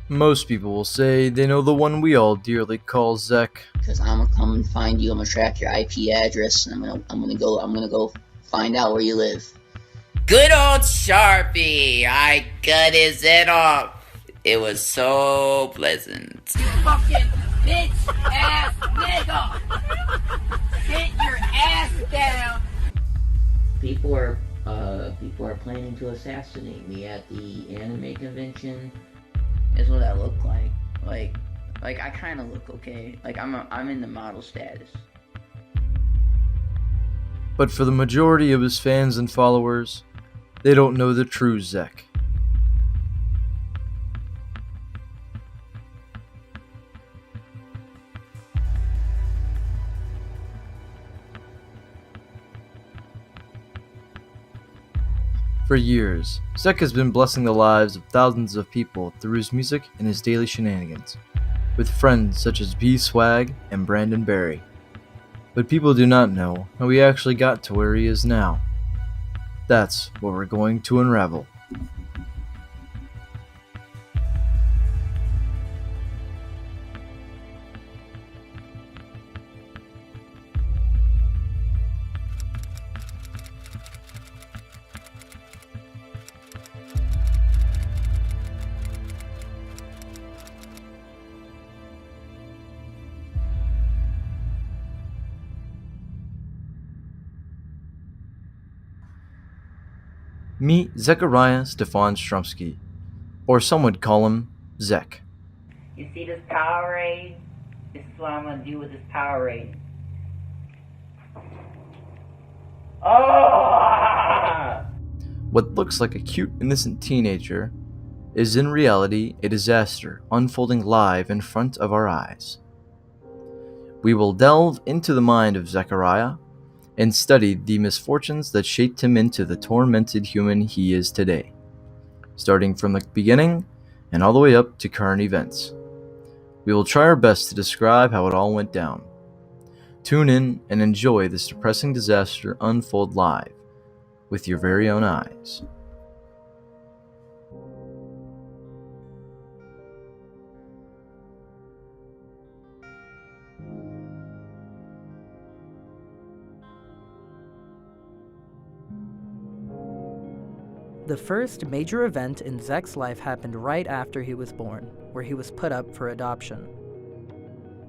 Most people will say they know the one we all dearly call Zech. Cause I'm gonna come and find you. I'm gonna track your IP address, and I'm gonna go find out where you live. Good old Sharpie! I cut his head off. It was so pleasant. Fucking bitch ass nigga! Get your ass down! People are planning to assassinate me at the anime convention. Is what I look like. Like I kind of look okay. Like I'm in the model status. But for the majority of his fans and followers, they don't know the true Zech. For years, Zech has been blessing the lives of thousands of people through his music and his daily shenanigans, with friends such as B Swag and Brandon Berry. But people do not know how he actually got to where he is now. That's what we're going to unravel. Meet Zechariah Stefan Strumsky, or some would call him Zech. You see this Powerade? This is what I'm gonna do with this Powerade. Oh! What looks like a cute, innocent teenager is in reality a disaster unfolding live in front of our eyes. We will delve into the mind of Zechariah and study the misfortunes that shaped him into the tormented human he is today, starting from the beginning and all the way up to current events. We will try our best to describe how it all went down. Tune in and enjoy this depressing disaster unfold live with your very own eyes. The first major event in Zech's life happened right after he was born, where he was put up for adoption.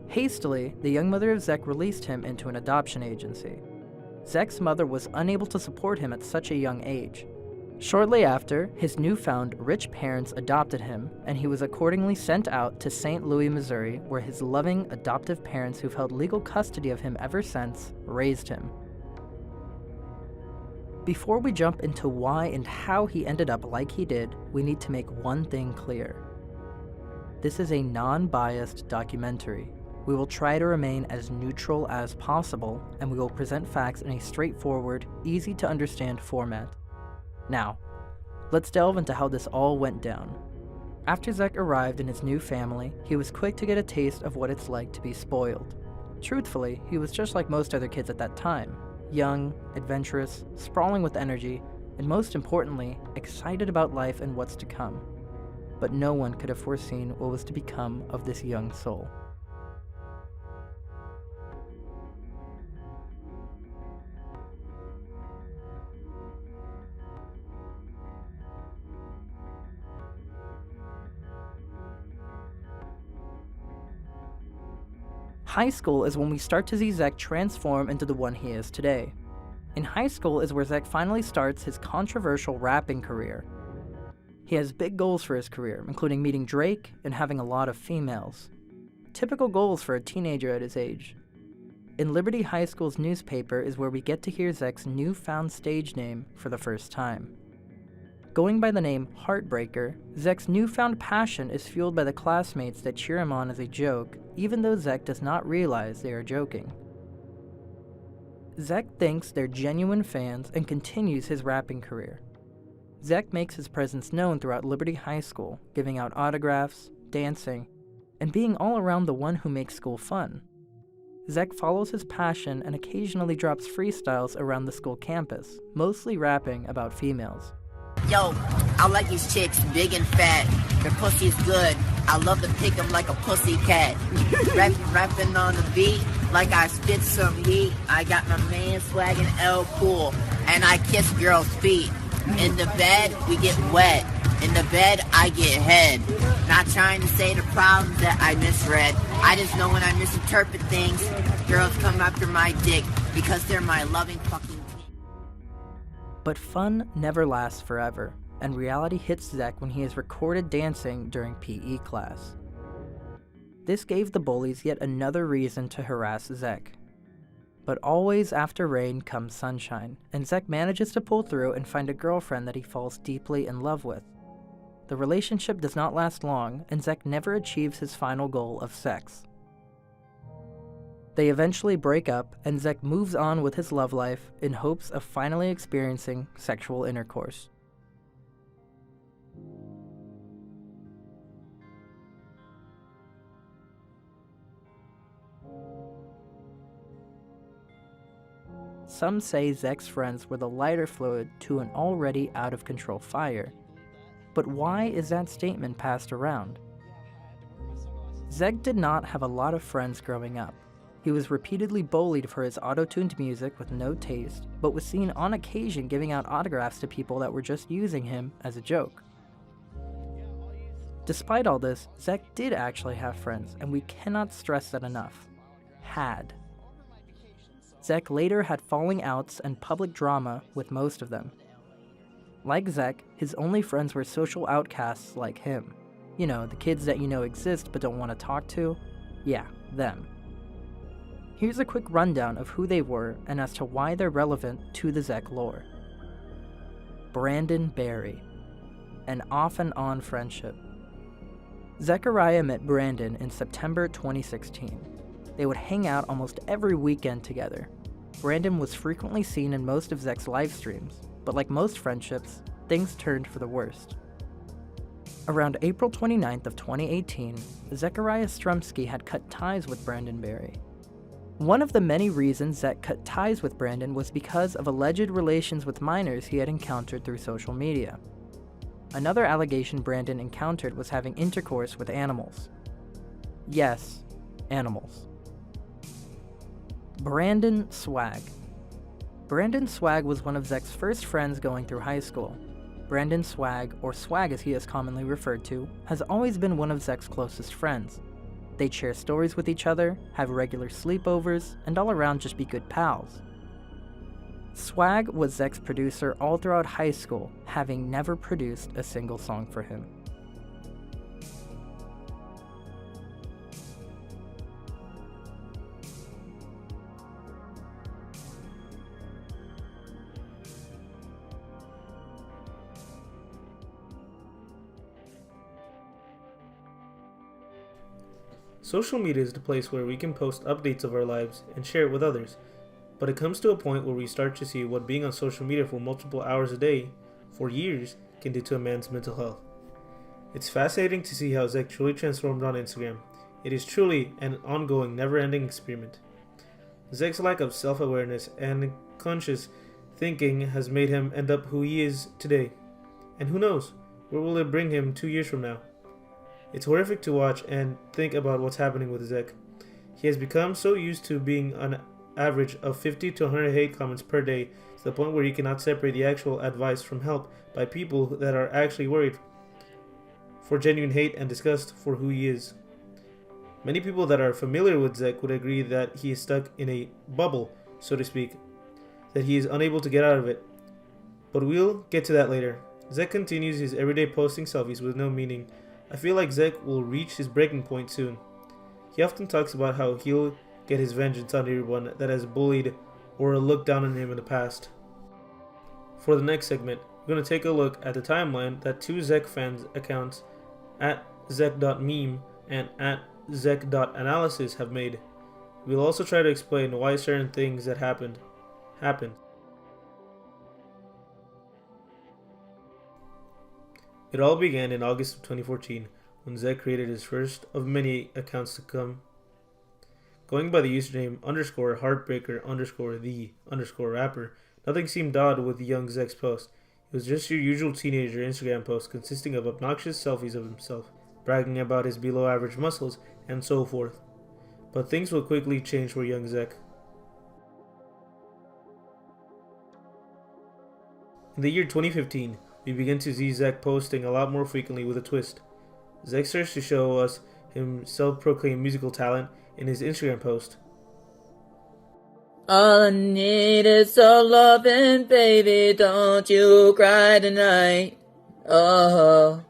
Hastily, the young mother of Zech released him into an adoption agency. Zech's mother was unable to support him at such a young age. Shortly after, his newfound rich parents adopted him, and he was accordingly sent out to St. Louis, Missouri, where his loving adoptive parents, who've held legal custody of him ever since, raised him. Before we jump into why and how he ended up like he did, we need to make one thing clear. This is a non-biased documentary. We will try to remain as neutral as possible, and we will present facts in a straightforward, easy-to-understand format. Now, let's delve into how this all went down. After Zech arrived in his new family, he was quick to get a taste of what it's like to be spoiled. Truthfully, he was just like most other kids at that time. Young, adventurous, sprawling with energy, and most importantly, excited about life and what's to come. But no one could have foreseen what was to become of this young soul. High school is when we start to see Zech transform into the one he is today. In high school is where Zech finally starts his controversial rapping career. He has big goals for his career, including meeting Drake and having a lot of females. Typical goals for a teenager at his age. In Liberty High School's newspaper is where we get to hear Zech's newfound stage name for the first time. Going by the name HeartBreaker, Zech's newfound passion is fueled by the classmates that cheer him on as a joke, even though Zech does not realize they are joking. Zech thinks they're genuine fans and continues his rapping career. Zech makes his presence known throughout Liberty High School, giving out autographs, dancing, and being all around the one who makes school fun. Zech follows his passion and occasionally drops freestyles around the school campus, mostly rapping about females. Yo, I like these chicks, big and fat. Their pussy's good. I love to pick 'em like a pussycat. Rapping on the beat like I spit some heat. I got my man swagging L cool, and I kiss girls' feet. In the bed, we get wet. In the bed, I get head. Not trying to say the problems that I misread. I just know when I misinterpret things, girls come after my dick because they're my loving fucking dick. But fun never lasts forever, and reality hits Zech when he is recorded dancing during PE class. This gave the bullies yet another reason to harass Zech. But always after rain comes sunshine, and Zech manages to pull through and find a girlfriend that he falls deeply in love with. The relationship does not last long, and Zech never achieves his final goal of sex. They eventually break up, and Zech moves on with his love life in hopes of finally experiencing sexual intercourse. Some say Zech's friends were the lighter fluid to an already out-of-control fire. But why is that statement passed around? Zech did not have a lot of friends growing up. He was repeatedly bullied for his auto-tuned music with no taste, but was seen on occasion giving out autographs to people that were just using him as a joke. Despite all this, Zech did actually have friends, and we cannot stress that enough. Had. Zech later had falling outs and public drama with most of them. Like Zech, his only friends were social outcasts like him. You know, the kids that you know exist but don't want to talk to? Yeah, them. Here's a quick rundown of who they were and as to why they're relevant to the Zech lore. Brandon Barry. An off and on friendship. Zechariah met Brandon in September 2016. They would hang out almost every weekend together. Brandon was frequently seen in most of Zech's live streams, but like most friendships, things turned for the worst. Around April 29th of 2018, Zech Strumsky had cut ties with Brandon Barry. One of the many reasons Zech cut ties with Brandon was because of alleged relations with minors he had encountered through social media. Another allegation Brandon encountered was having intercourse with animals. Yes, animals. Brandon Swag. Brandon Swag was one of Zech's first friends going through high school. Brandon Swag, or Swag as he is commonly referred to, has always been one of Zech's closest friends. They'd share stories with each other, have regular sleepovers, and all around just be good pals. Swag was Zech's producer all throughout high school, having never produced a single song for him. Social media is the place where we can post updates of our lives and share it with others, but it comes to a point where we start to see what being on social media for multiple hours a day, for years, can do to a man's mental health. It's fascinating to see how Zech truly transformed on Instagram. It is truly an ongoing, never-ending experiment. Zech's lack of self-awareness and conscious thinking has made him end up who he is today. And who knows, where will it bring him 2 years from now? It's horrific to watch and think about what's happening with Zech. He has become so used to being an average of 50 to 100 hate comments per day to the point where he cannot separate the actual advice from help by people that are actually worried for genuine hate and disgust for who he is. Many people that are familiar with Zech would agree that he is stuck in a bubble, so to speak, that he is unable to get out of it. But we'll get to that later. Zech continues his everyday posting selfies with no meaning. I feel like Zech will reach his breaking point soon. He often talks about how he'll get his vengeance on everyone that has bullied or looked down on him in the past. For the next segment, we're going to take a look at the timeline that two Zech fans accounts at Zech.Meme and at Zech.Analysis have made. We'll also try to explain why certain things that happened. It all began in August of 2014 when Zech created his first of many accounts to come. Going by the username _HeartBreaker_the_rapper, nothing seemed odd with young Zech's post. It was just your usual teenager Instagram post consisting of obnoxious selfies of himself bragging about his below average muscles, and so forth. But things will quickly change for young Zech. In the year 2015, we begin to see Zech posting a lot more frequently with a twist. Zech starts to show us his self-proclaimed musical talent in his Instagram post. All I need is some loving, baby, don't you cry tonight. Oh,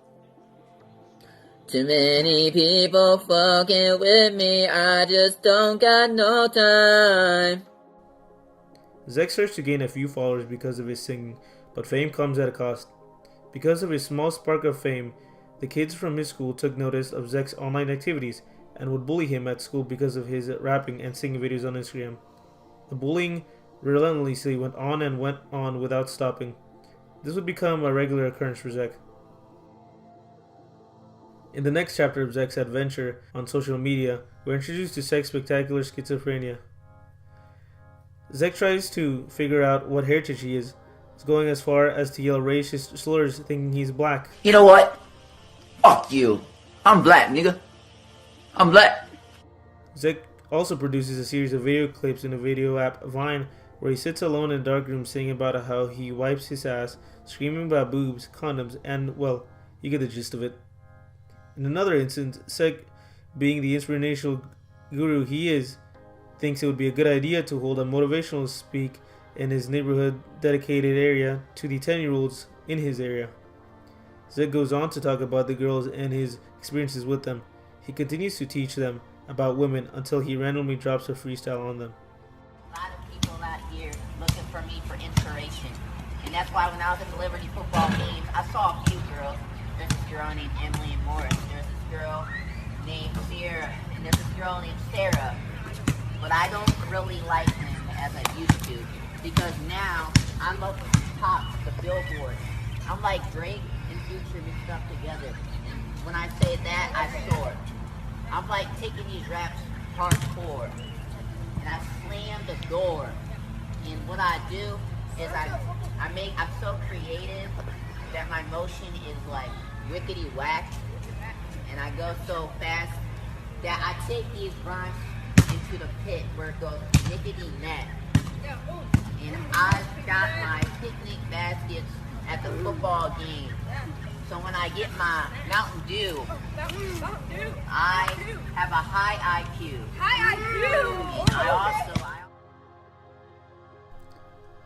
too many people fucking with me, I just don't got no time. Zech starts to gain a few followers because of his singing, but fame comes at a cost. Because of his small spark of fame, the kids from his school took notice of Zech's online activities and would bully him at school because of his rapping and singing videos on Instagram. The bullying relentlessly went on without stopping. This would become a regular occurrence for Zech. In the next chapter of Zech's adventure on social media, we're introduced to Zech's spectacular schizophrenia. Zech tries to figure out what heritage he is, going as far as to yell racist slurs thinking he's black. You know what? Fuck you. I'm black, nigga. I'm black. Zech also produces a series of video clips in the video app Vine where he sits alone in a dark room singing about how he wipes his ass, screaming about boobs, condoms, and, well, you get the gist of it. In another instance, Zech, being the inspirational guru he is, thinks it would be a good idea to hold a motivational speak in his neighborhood dedicated area to the 10-year-olds in his area. Zech goes on to talk about the girls and his experiences with them. He continues to teach them about women until he randomly drops a freestyle on them. A lot of people out here looking for me for inspiration. And that's why when I was at the Liberty football games, I saw a few girls. There's this girl named Emily Morris. There's this girl named Sierra. And there's this girl named Sarah. But I don't really like them as I used to. Because now I'm up to the top of the billboard. I'm like Drake and Future mixed up together. And when I say that, I soar. I'm like taking these raps hardcore. And I slam the door. And what I do is I'm so creative that my motion is like rickety whack. And I go so fast that I take these rhymes into the pit where it goes nickety neck. And I've got my picnic baskets at the football game. So when I get my Mountain Dew, I have a high IQ. High IQ!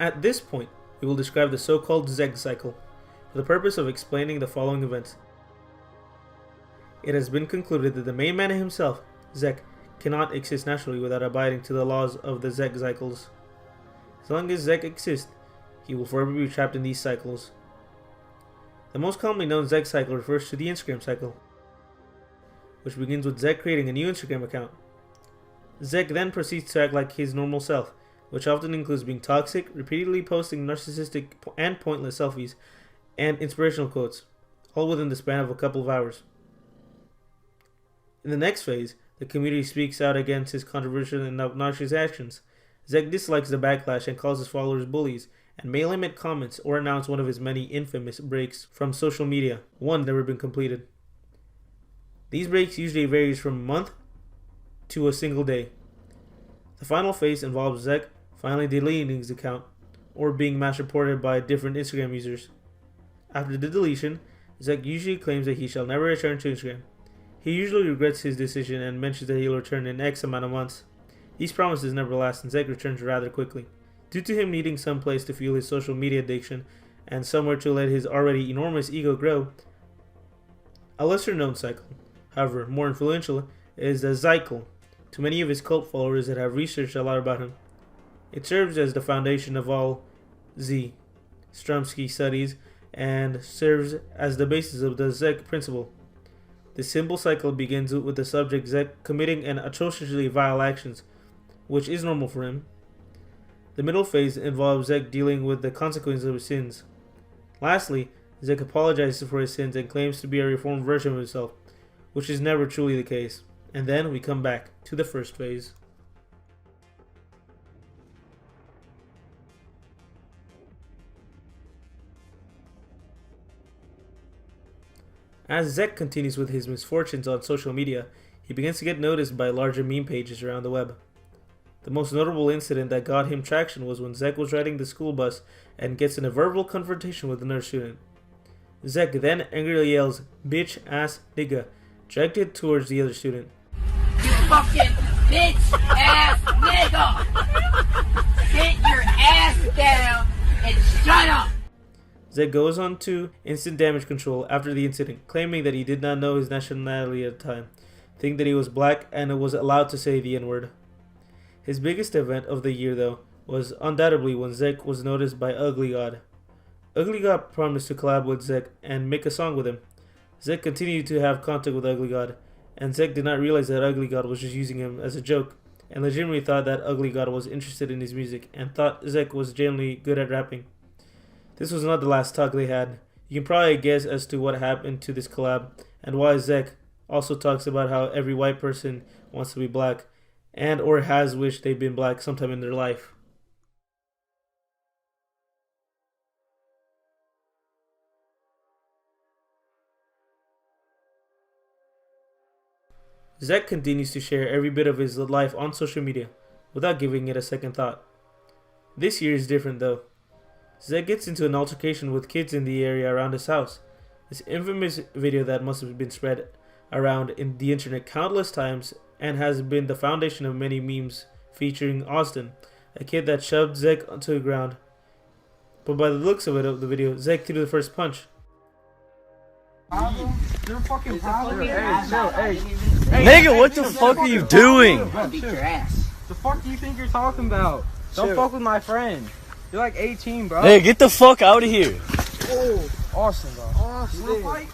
And At this point, we will describe the so-called Zech cycle for the purpose of explaining the following events. It has been concluded that the main man himself, Zech, cannot exist naturally without abiding to the laws of the Zech cycles. As long as Zech exists, he will forever be trapped in these cycles. The most commonly known Zech cycle refers to the Instagram cycle, which begins with Zech creating a new Instagram account. Zech then proceeds to act like his normal self, which often includes being toxic, repeatedly posting narcissistic and pointless selfies, and inspirational quotes, all within the span of a couple of hours. In the next phase, the community speaks out against his controversial and obnoxious actions. Zech dislikes the backlash and calls his followers bullies, and may limit comments or announce one of his many infamous breaks from social media, one never been completed. These breaks usually varies from a month to a single day. The final phase involves Zech finally deleting his account, or being mass reported by different Instagram users. After the deletion, Zech usually claims that he shall never return to Instagram. He usually regrets his decision and mentions that he will return in X amount of months. These promises never last, and Zech returns rather quickly. Due to him needing some place to fuel his social media addiction and somewhere to let his already enormous ego grow, a lesser known cycle, however more influential, is the Zech-Kun to many of his cult followers that have researched a lot about him. It serves as the foundation of all Zech Strumsky studies and serves as the basis of the Zech principle. This simple cycle begins with the subject Zech committing an atrociously vile actions, which is normal for him. The middle phase involves Zech dealing with the consequences of his sins. Lastly, Zech apologizes for his sins and claims to be a reformed version of himself, which is never truly the case. And then we come back to the first phase. As Zech continues with his misfortunes on social media, he begins to get noticed by larger meme pages around the web. The most notable incident that got him traction was when Zech was riding the school bus and gets in a verbal confrontation with another student. Zech then angrily yells, "Bitch ass nigga," directed towards the other student. You fucking bitch ass nigga! Sit your ass down and shut up! Zech goes on to instant damage control after the incident, claiming that he did not know his nationality at the time, thinking that he was black and was allowed to say the N-word. His biggest event of the year, though, was undoubtedly when Zech was noticed by Ugly God. Ugly God promised to collab with Zech and make a song with him. Zech continued to have contact with Ugly God, and Zech did not realize that Ugly God was just using him as a joke, and legitimately thought that Ugly God was interested in his music, and thought Zech was genuinely good at rapping. This was not the last talk they had. You can probably guess as to what happened to this collab, and why Zech also talks about how every white person wants to be black, and or has wished they'd been black sometime in their life. Zech continues to share every bit of his life on social media, without giving it a second thought. This year is different though. Zech gets into an altercation with kids in the area around his house. This infamous video that must have been spread around in the internet countless times and has been the foundation of many memes featuring Austin, a kid that shoved Zech onto the ground. But by the looks of the video, Zech threw the first punch. You're fucking problem. Nigga, what the fuck are you doing? I'm gonna beat your ass. The fuck do you think you're talking about? Don't fuck with my friend. You're like 18, bro. Hey, get the fuck out of here. Oh, Austin, bro. Austin. You wanna fight?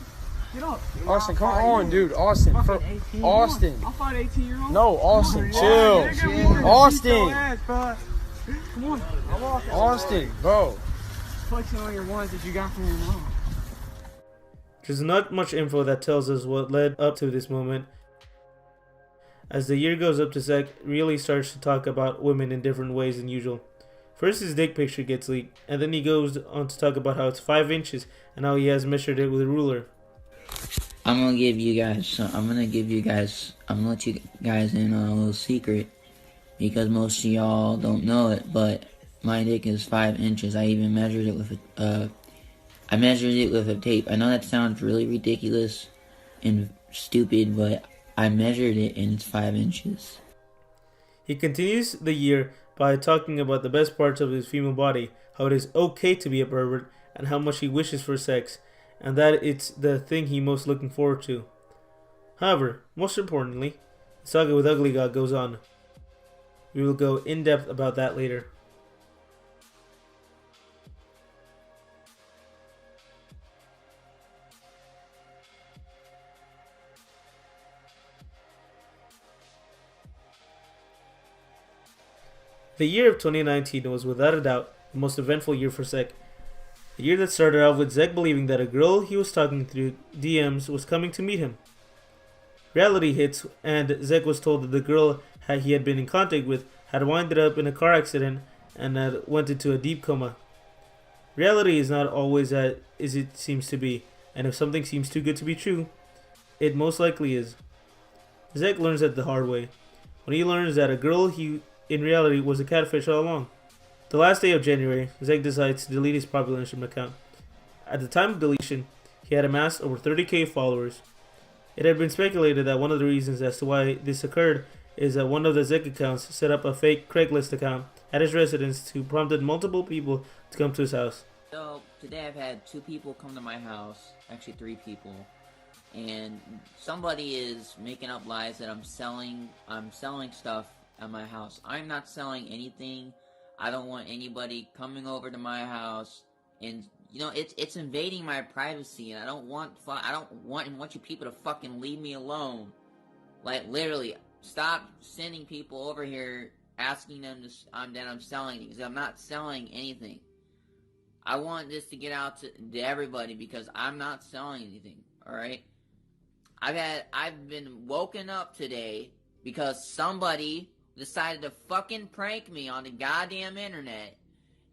Get up. Austin, come on, dude. Austin. Austin. I'll fight 18-year-old. No, Austin, chill. Austin. Come on. Austin, bro. Flexing on your ones that you got from your mom. There's not much info that tells us what led up to this moment. As the year goes up, Zech really starts to talk about women in different ways than usual. First his dick picture gets leaked, and then he goes on to talk about how it's 5 inches and how he has measured it with a ruler. I'm gonna let you guys in on a little secret, because most of y'all don't know it, but my dick is 5 inches. I even measured it with a tape. I know that sounds really ridiculous and stupid, but I measured it and it's 5 inches. He continues the year by talking about the best parts of his female body, how it is okay to be a pervert, and how much he wishes for sex, and that it's the thing he most looking forward to. However, most importantly, the saga with Ugly God goes on. We will go in depth about that later. The year of 2019 was without a doubt the most eventful year for Zech. A year that started out with Zech believing that a girl he was talking through DMs was coming to meet him. Reality hits, and Zech was told that the girl he had been in contact with had winded up in a car accident and had went into a deep coma. Reality is not always as it seems to be, and if something seems too good to be true, it most likely is. Zech learns that the hard way, when he learns that a girl he in reality was a catfish all along. The last day of January, Zech decides to delete his popular Instagram account. At the time of deletion, he had amassed over 30k followers. It had been speculated that one of the reasons as to why this occurred is that one of the Zech accounts set up a fake Craigslist account at his residence who prompted multiple people to come to his house. So today I've had 2 people come to my house, actually 3 people, and somebody is making up lies that I'm selling stuff at my house. I'm not selling anything. I don't want anybody coming over to my house, and it's invading my privacy, and I don't want you people to fucking leave me alone. Like, literally, stop sending people over here asking them that I'm selling things. I'm not selling anything. I want this to get out to everybody, because I'm not selling anything. All right. I've been woken up today because somebody decided to fucking prank me on the goddamn internet.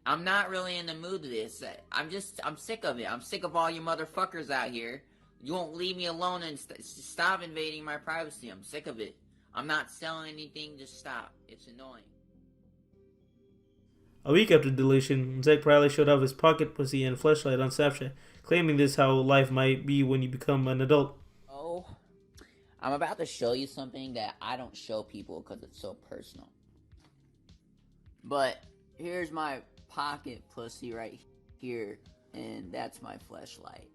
I'm not really in the mood for this. I'm sick of it. I'm sick of all you motherfuckers out here You won't leave me alone and stop invading my privacy. I'm sick of it. I'm not selling anything. Just stop. It's annoying. A week after deletion, Zech proudly showed off his pocket pussy and fleshlight on Snapchat, claiming this is how life might be when you become an adult. Oh, I'm about to show you something that I don't show people because it's so personal. But here's my pocket pussy right here, and that's my fleshlight.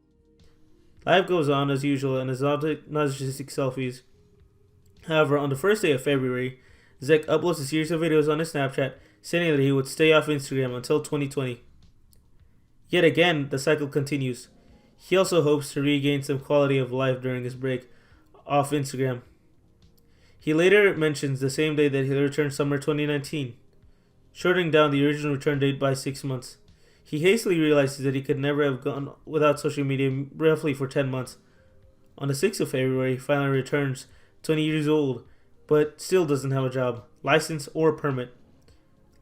Life goes on as usual and narcissistic selfies. However, on the first day of February, Zech uploads a series of videos on his Snapchat saying that he would stay off Instagram until 2020. Yet again, the cycle continues. He also hopes to regain some quality of life during his break off Instagram. He later mentions the same day that he'll return summer 2019, shortening down the original return date by 6 months. He hastily realizes that he could never have gone without social media roughly for 10 months. On the 6th of February, he finally returns, 20 years old, but still doesn't have a job, license, or permit.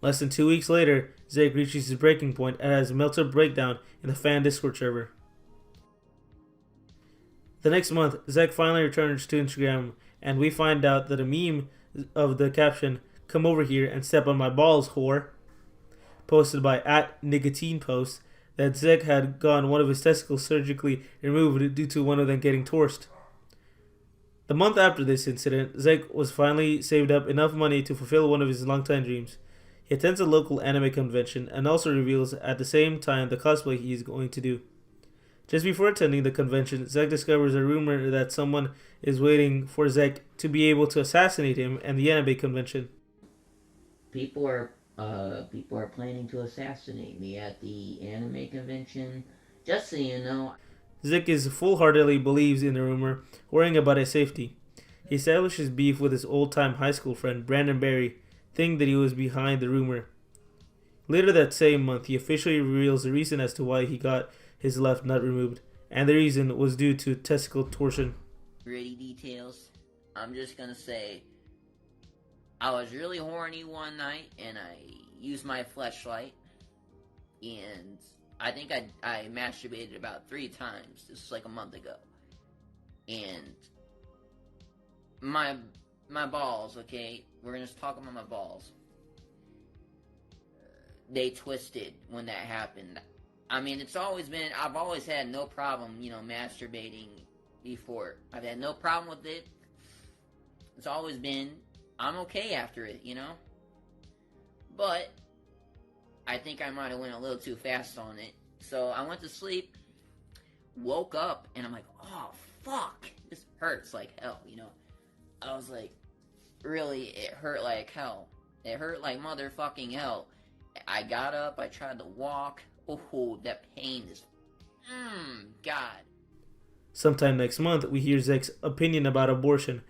Less than 2 weeks later, Zech reaches his breaking point and has a meltdown breakdown in the fan Discord server. The next month, Zech finally returns to Instagram, and we find out that a meme of the caption, "Come over here and step on my balls, whore," posted by @NicotinePost, that Zech had gotten one of his testicles surgically removed due to one of them getting torched. The month after this incident, Zech was finally saved up enough money to fulfill one of his longtime dreams. He attends a local anime convention and also reveals at the same time the cosplay he is going to do. Just before attending the convention, Zech discovers a rumor that someone is waiting for Zech to be able to assassinate him at the anime convention. People are planning to assassinate me at the anime convention. Just so you know. Zech is full-heartedly believes in the rumor, worrying about his safety. He establishes beef with his old-time high school friend Brandon Berry, thinking that he was behind the rumor. Later that same month, he officially reveals the reason as to why he got his left nut removed, and the reason was due to testicle torsion. Gritty details. I'm just gonna say, I was really horny one night, and I used my fleshlight, and I think I masturbated about 3 times. This was like a month ago, and my balls. Okay, we're gonna just talk about my balls. They twisted when that happened. I mean, I've always had no problem, masturbating before. I've had no problem with it. It's always been, I'm okay after it, But, I think I might have went a little too fast on it. So, I went to sleep, woke up, and I'm like, oh, fuck, this hurts like hell, I was like, really, it hurt like hell. It hurt like motherfucking hell. I got up, I tried to walk. Oh, that pain is... God. Sometime next month, we hear Zech's opinion about abortion.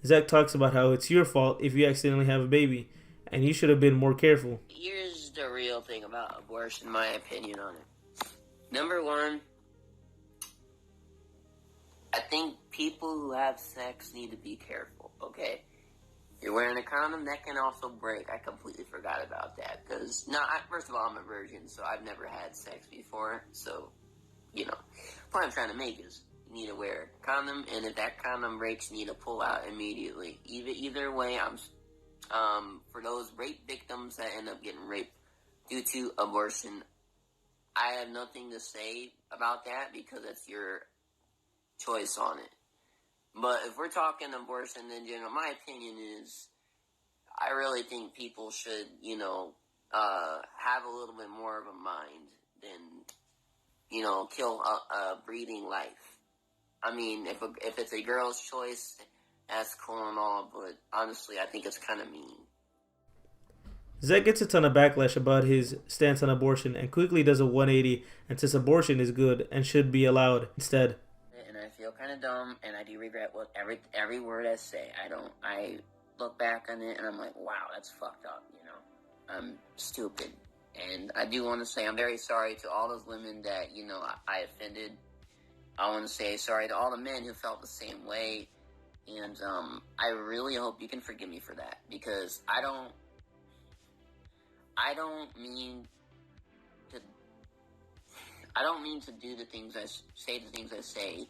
Zech talks about how it's your fault if you accidentally have a baby, and you should have been more careful. Here's the real thing about abortion, my opinion on it. Number one, I think people who have sex need to be careful, okay? You're wearing a condom, that can also break. I completely forgot about that. Because, first of all, I'm a virgin, so I've never had sex before. So, the point I'm trying to make is you need to wear a condom, and if that condom breaks, you need to pull out immediately. Either way, for those rape victims that end up getting raped due to abortion, I have nothing to say about that because that's your choice on it. But if we're talking abortion in general, my opinion is I really think people should, have a little bit more of a mind than, kill a breathing life. I mean, if it's a girl's choice, that's cool and all, but honestly, I think it's kind of mean. Zech gets a ton of backlash about his stance on abortion and quickly does a 180 and says abortion is good and should be allowed instead. And I feel kind of dumb, and I do regret every word I say. I look back on it, and I'm like, wow, that's fucked up, I'm stupid. And I do want to say I'm very sorry to all those women that, I offended. I want to say sorry to all the men who felt the same way. And I really hope you can forgive me for that, because I don't mean to do the things I say,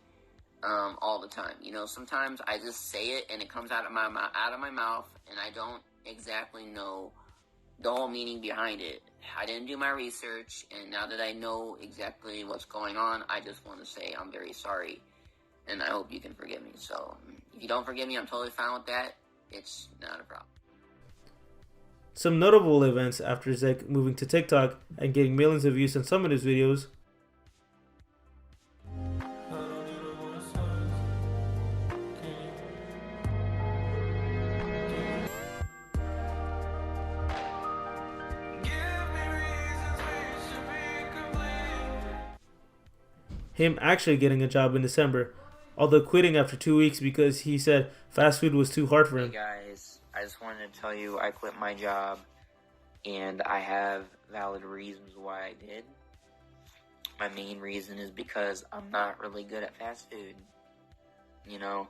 all the time. You know, sometimes I just say it and it comes out of my mouth, and I don't exactly know the whole meaning behind it. I didn't do my research, and now that I know exactly what's going on, I just want to say I'm very sorry, and I hope you can forgive me. So, if you don't forgive me, I'm totally fine with that. It's not a problem. Some notable events after Zech moving to TikTok and getting millions of views on some of his videos. Him actually getting a job in December, although quitting after 2 weeks because he said fast food was too hard for him. Hey guys, I just wanted to tell you I quit my job, and I have valid reasons why I did. My main reason is because I'm not really good at fast food. You know,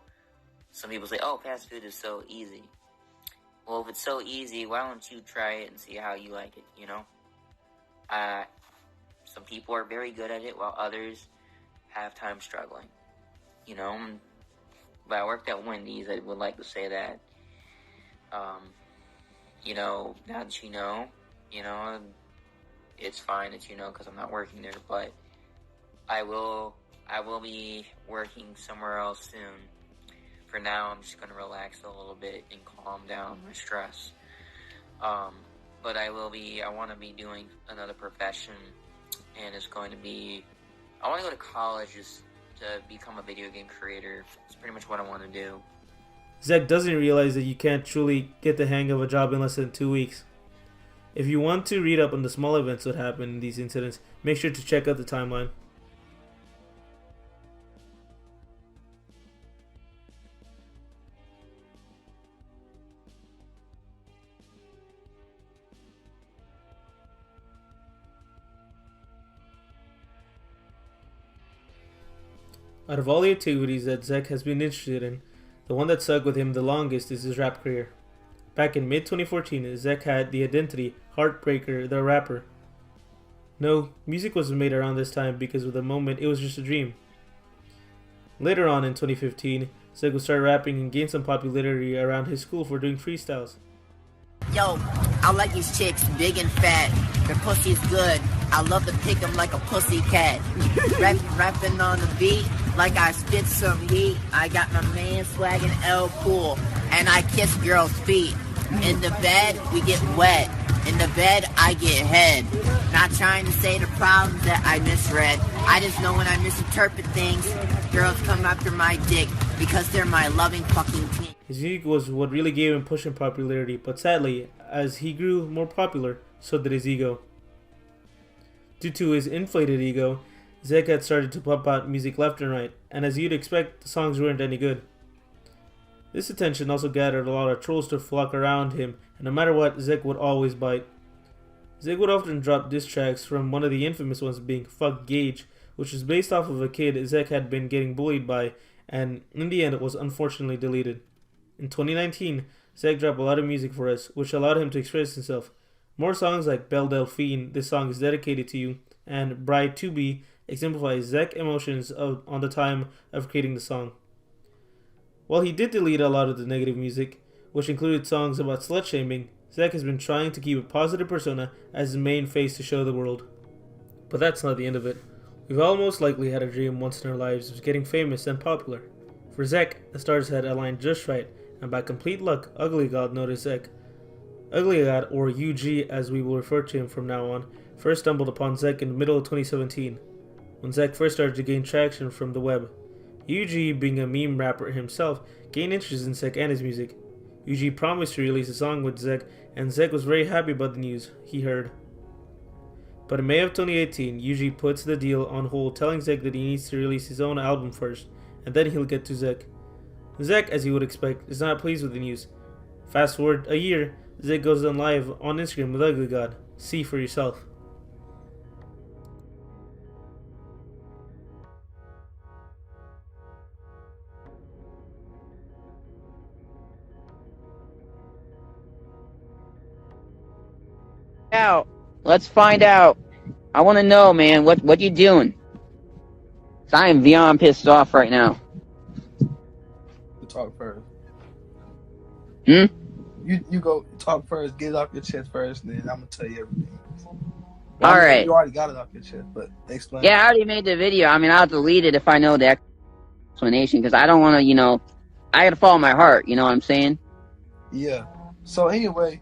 some people say, oh, fast food is so easy. Well, if it's so easy, why don't you try it and see how you like it, you know? Some people are very good at it, while others have time struggling, you know. But I worked at Wendy's, I would like to say that, you know, now that you know, it's fine that you know, because I'm not working there, but I will be working somewhere else soon. For now, I'm just going to relax a little bit and calm down my stress, but I want to be doing another profession, and it's going to be, I want to go to college just to become a video game creator. It's pretty much what I want to do. Zech doesn't realize that you can't truly get the hang of a job in less than 2 weeks. If you want to read up on the small events that happen in these incidents, make sure to check out the timeline. Out of all the activities that Zech has been interested in, the one that stuck with him the longest is his rap career. Back in mid-2014, Zech had the identity HeartBreaker the rapper. No, music wasn't made around this time because of the moment it was just a dream. Later on in 2015, Zech would start rapping and gain some popularity around his school for doing freestyles. Yo, I like these chicks, big and fat. Their pussy's good. I love to pick them like a pussy cat. Rapping on the beat like I spit some heat. I got my man swagging L cool, and I kiss girls' feet. In the bed, we get wet. In the bed, I get head. Not trying to say the problems that I misread. I just know when I misinterpret things, girls come after my dick because they're my loving fucking team. His music was what really gave him push and popularity, but sadly, as he grew more popular, so did his ego. Due to his inflated ego, Zech had started to pump out music left and right, and as you'd expect, the songs weren't any good. This attention also gathered a lot of trolls to flock around him, and no matter what, Zech would always bite. Zech would often drop diss tracks, from one of the infamous ones being Fuck Gage, which was based off of a kid Zech had been getting bullied by, and in the end it was unfortunately deleted. In 2019, Zech dropped a lot of music for us, which allowed him to express himself. More songs like Belle Delphine, This Song Is Dedicated to You, and Bride to Be exemplify Zech emotions on the time of creating the song. While he did delete a lot of the negative music, which included songs about slut-shaming, Zech has been trying to keep a positive persona as his main face to show the world. But that's not the end of it. We've all most likely had a dream once in our lives of getting famous and popular. For Zech, the stars had aligned just right, and by complete luck, Ugly God noticed Zech. Ugly God, or UG as we will refer to him from now on, first stumbled upon Zech in the middle of 2017, when Zech first started to gain traction from the web. UG, being a meme rapper himself, gained interest in Zech and his music. UG promised to release a song with Zech, and Zech was very happy about the news he heard. But in May of 2018, UG puts the deal on hold, telling Zech that he needs to release his own album first, and then he'll get to Zech. Zech, as you would expect, is not pleased with the news. Fast forward a year, Zech goes on live on Instagram with Ugly God. See for yourself. Out. Let's find out. I want to know, man. What you doing? 'Cause I am beyond pissed off right now. talk first. Hmm? You go talk first, get it off your chest first, and then I'm gonna tell you everything. All right. You already got it off your chest, but explain. Yeah, I already made the video. I mean, I'll delete it if I know the explanation, because I don't want to, you know, I gotta follow my heart. You know what I'm saying? Yeah. So anyway,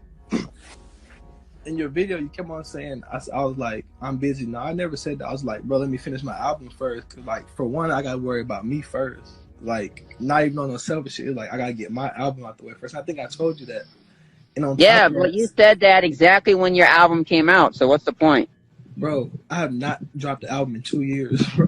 in your video, you kept on saying, I was like, I'm busy. No, I never said that. I was like, bro, let me finish my album first. Because, like, for one, I got to worry about me first. Like, not even on no selfish shit. Like, I got to get my album out the way first. I think I told you that. And on Yeah, top of but that, you said that exactly when your album came out. So what's the point? bro, I have not dropped the album in 2 years, bro.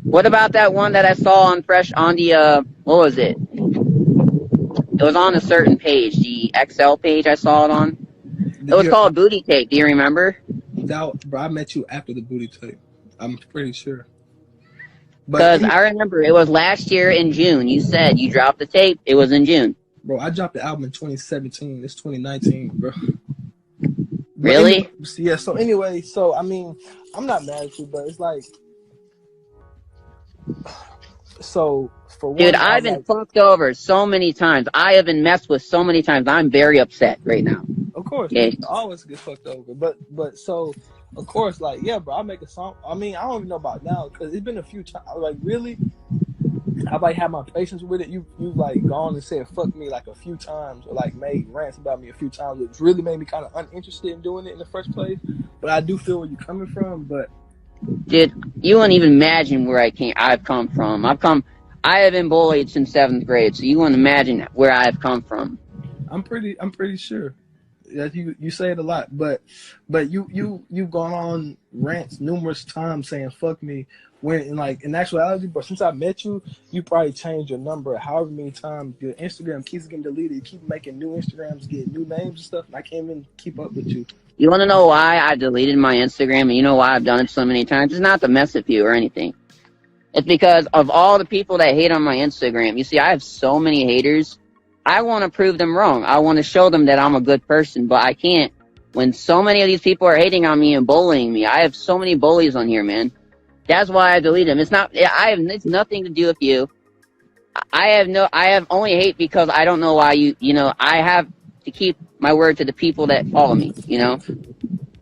What about that one that I saw on the, what was it? It was on a certain page, the XL page I saw it on. It was called Booty Tape. Do you remember? Bro, I met you after the booty tape. I'm pretty sure. Because I remember it was last year in June. You said you dropped the tape. It was in June. Bro, I dropped the album in 2017. It's 2019, bro. Really? Anyway, yeah, so anyway, so, I mean, I'm not mad at you, but it's like, so, for one, dude, I've been fucked over so many times. I have been messed with so many times. I'm very upset right now. Of course, yeah. You always get fucked over. But so, of course, like, yeah, bro, I make a song. I mean, I don't even know about now, because it's been a few times. Like, really, I like had my patience with it. You've like gone and said fuck me like a few times, or like made rants about me a few times, which really made me kind of uninterested in doing it in the first place. But I do feel where you're coming from. But dude, you wouldn't even imagine where I've come from. I have been bullied since 7th grade, so you wouldn't imagine where I've come from. I'm pretty sure that you say it a lot, but you've gone on rants numerous times saying fuck me, when in actuality, but since I met you, you probably changed your number however many times. Your Instagram keeps getting deleted. You keep making new Instagrams, getting new names and stuff, and I can't even keep up with you. You want to know why I deleted my Instagram, and you know why I've done it so many times? It's not to mess with you or anything. It's because of all the people that hate on my Instagram. You see, I have so many haters. I want to prove them wrong. I want to show them that I'm a good person, but I can't. When so many of these people are hating on me and bullying me, I have so many bullies on here, man. That's why I delete them. It's nothing to do with you. I have only hate because I don't know why I have to keep my word to the people that follow me, you know.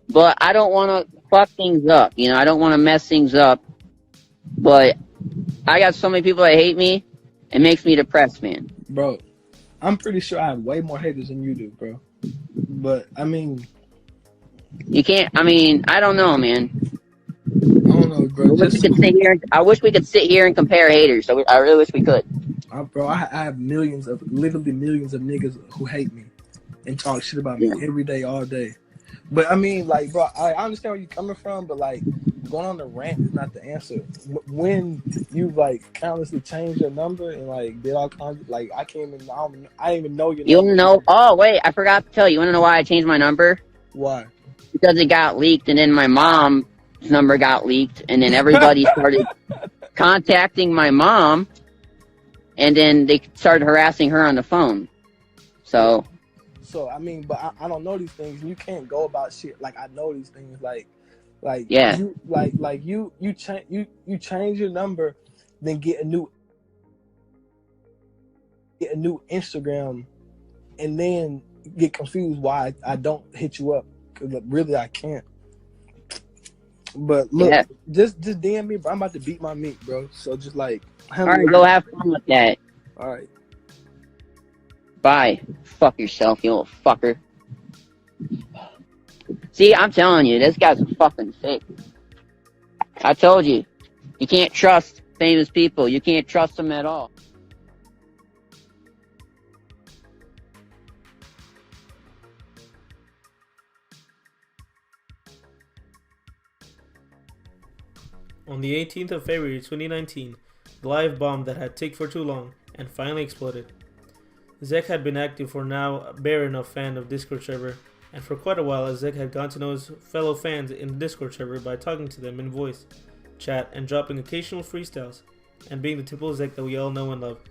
But I don't want to fuck things up, you know. I don't want to mess things up. But I got so many people that hate me, it makes me depressed, man. Bro, I'm pretty sure I have way more haters than you do, bro. But, I mean... You can't... I mean, I don't know, man. I don't know, bro. I wish we could sit here and compare haters. I really wish we could. Bro, I have literally millions of niggas who hate me and talk shit about me every day, all day. But, I mean, like, bro, I understand where you're coming from, but, like, going on the rant is not the answer. When you, like, countlessly changed your number and, like, did all kinds of, like, I didn't even know your number. You want to know? Oh, wait, I forgot to tell you. You want to know why I changed my number? Why? Because it got leaked, and then my mom's number got leaked, and then everybody started contacting my mom, and then they started harassing her on the phone. So, I mean, but I don't know these things. You can't go about shit like I know these things. yeah. You change your number, then get a new Instagram, and then get confused why I don't hit you up, because really I can't. But look, just DM me, bro. I'm about to beat my meat, bro. So just like, all right, go have fun with that. All right. Bye. Fuck yourself, you little fucker. See, I'm telling you, this guy's a fucking fake. I told you. You can't trust famous people. You can't trust them at all. On the 18th of February 2019, the live bomb that had ticked for too long and finally exploded. Zech had been active for now a bare enough fan of Discord server, and for quite a while as Zech had gotten to know his fellow fans in the Discord server by talking to them in voice, chat, and dropping occasional freestyles, and being the typical Zech that we all know and love.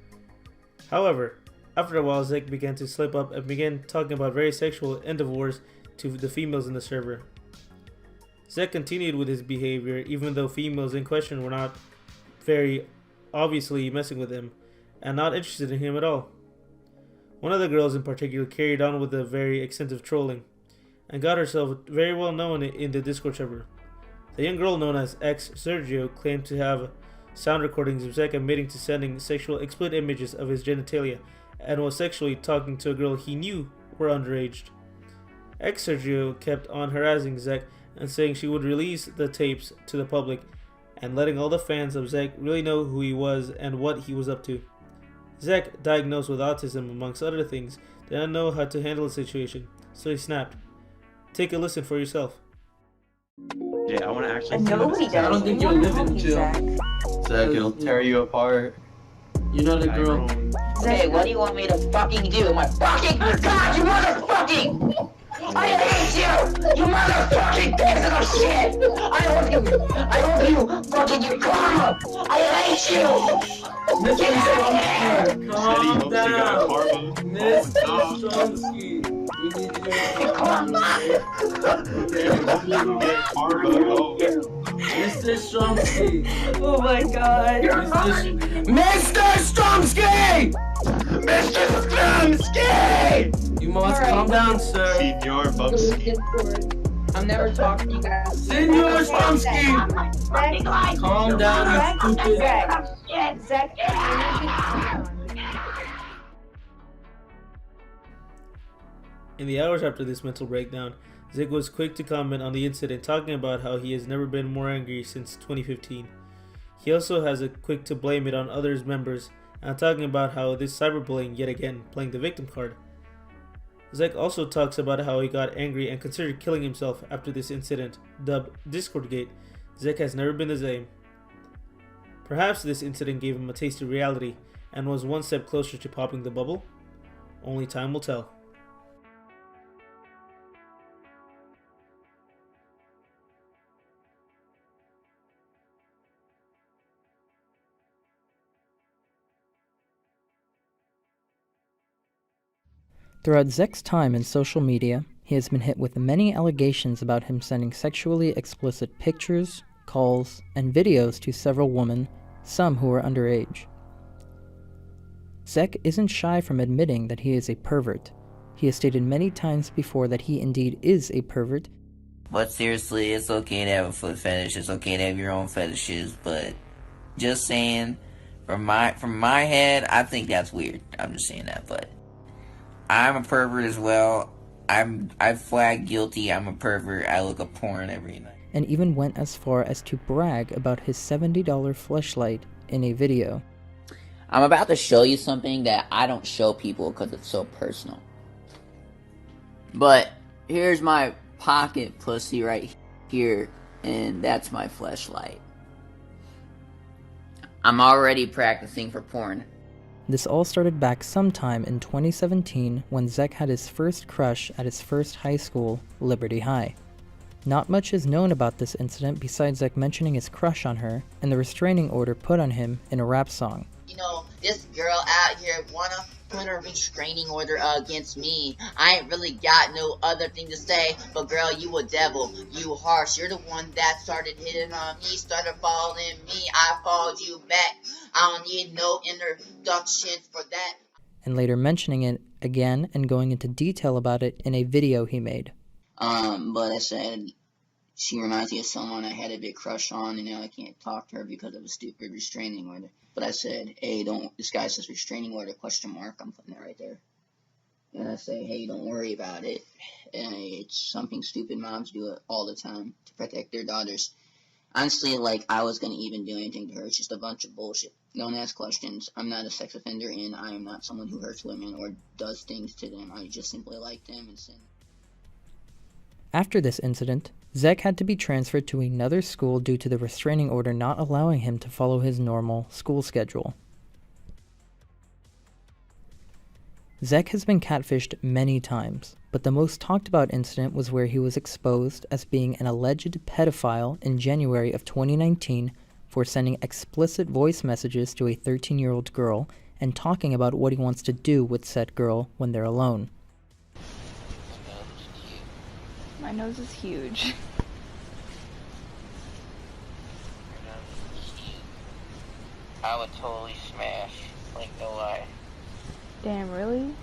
However, after a while Zech began to slip up and began talking about very sexual endeavors to the females in the server. Zech continued with his behavior even though females in question were not very obviously messing with him, and not interested in him at all. One of the girls in particular carried on with the very extensive trolling, and got herself very well known in the Discord server. The young girl known as X Sergio claimed to have sound recordings of Zech admitting to sending sexual explicit images of his genitalia, and was sexually talking to a girl he knew were underage. X Sergio kept on harassing Zech and saying she would release the tapes to the public, and letting all the fans of Zech really know who he was and what he was up to. Zech, diagnosed with autism amongst other things, did not know how to handle the situation, so he snapped. Take a listen for yourself. Yeah, I want to actually No, he doesn't. I don't think you'll live in jail. Zech, it'll tear you apart. You're not a girl. Okay, what do you want me to fucking do? My fucking God, you motherfucking! I hate you! You motherfucking piece of shit! I hope you fucking get karma! I hate you! Get out of here! Calm down! Mr. Strumsky! We need to get karma! Mr. Strumsky! Oh my god! Mr. Strumsky! Mr. Strumsky! You must calm down, sir. Senor Bumsky. I'm never talking to you guys. Senor Strumsky! Calm down, you stupid. Zech. In the hours after this mental breakdown, Zech was quick to comment on the incident, talking about how he has never been more angry since 2015. He also has a quick to blame it on others' members, and talking about how this cyberbullying yet again, playing the victim card. Zech also talks about how he got angry and considered killing himself after this incident, dubbed Discordgate. Zech has never been the same. Perhaps this incident gave him a taste of reality and was one step closer to popping the bubble. Only time will tell. Throughout Zech's time in social media, he has been hit with many allegations about him sending sexually explicit pictures, calls, and videos to several women, some who are underage. Zech isn't shy from admitting that he is a pervert. He has stated many times before that he indeed is a pervert. But seriously, it's okay to have a foot fetish, it's okay to have your own fetishes, but just saying, from my head, I think that's weird. I'm just saying that, but I'm a pervert as well. I flag guilty. I'm a pervert. I look at porn every night. And even went as far as to brag about his $70 fleshlight in a video. I'm about to show you something that I don't show people because it's so personal. But here's my pocket pussy right here, and that's my fleshlight. I'm already practicing for porn. This all started back sometime in 2017 when Zech had his first crush at his first high school, Liberty High. Not much is known about this incident besides Zech mentioning his crush on her and the restraining order put on him in a rap song. You know, this girl out here wanna put a restraining order against me. I ain't really got no other thing to say, but girl, you a devil. You harsh. You're the one that started hitting on me, started following me. I followed you back. I don't need no introductions for that. And later mentioning it again and going into detail about it in a video he made. But I said, she reminds me of someone I had a big crush on, and now I can't talk to her because of a stupid restraining order. But I said, hey, this guy says restraining order, question mark, I'm putting that right there. And I say, hey, don't worry about it. It's something stupid moms do it all the time to protect their daughters. Honestly, like, I was gonna even do anything to her. It's just a bunch of bullshit. Don't ask questions. I'm not a sex offender, and I am not someone who hurts women or does things to them. I just simply like them and sin. After this incident, Zech had to be transferred to another school due to the restraining order not allowing him to follow his normal school schedule. Zech has been catfished many times, but the most talked about incident was where he was exposed as being an alleged pedophile in January of 2019 for sending explicit voice messages to a 13-year-old girl and talking about what he wants to do with said girl when they're alone. My nose is huge. I would totally smash, like no Damn, really?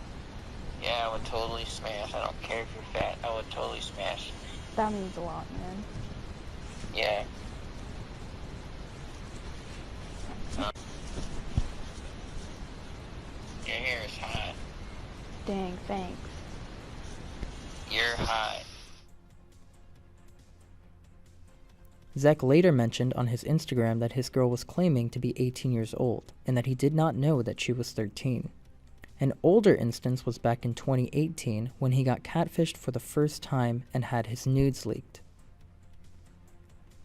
Yeah, I would totally smash. I don't care if you're fat. I would totally smash. That means a lot, man. Yeah. Your hair is hot. Dang, thanks. You're hot. Zech later mentioned on his Instagram that his girl was claiming to be 18 years old, and that he did not know that she was 13. An older instance was back in 2018 when he got catfished for the first time and had his nudes leaked.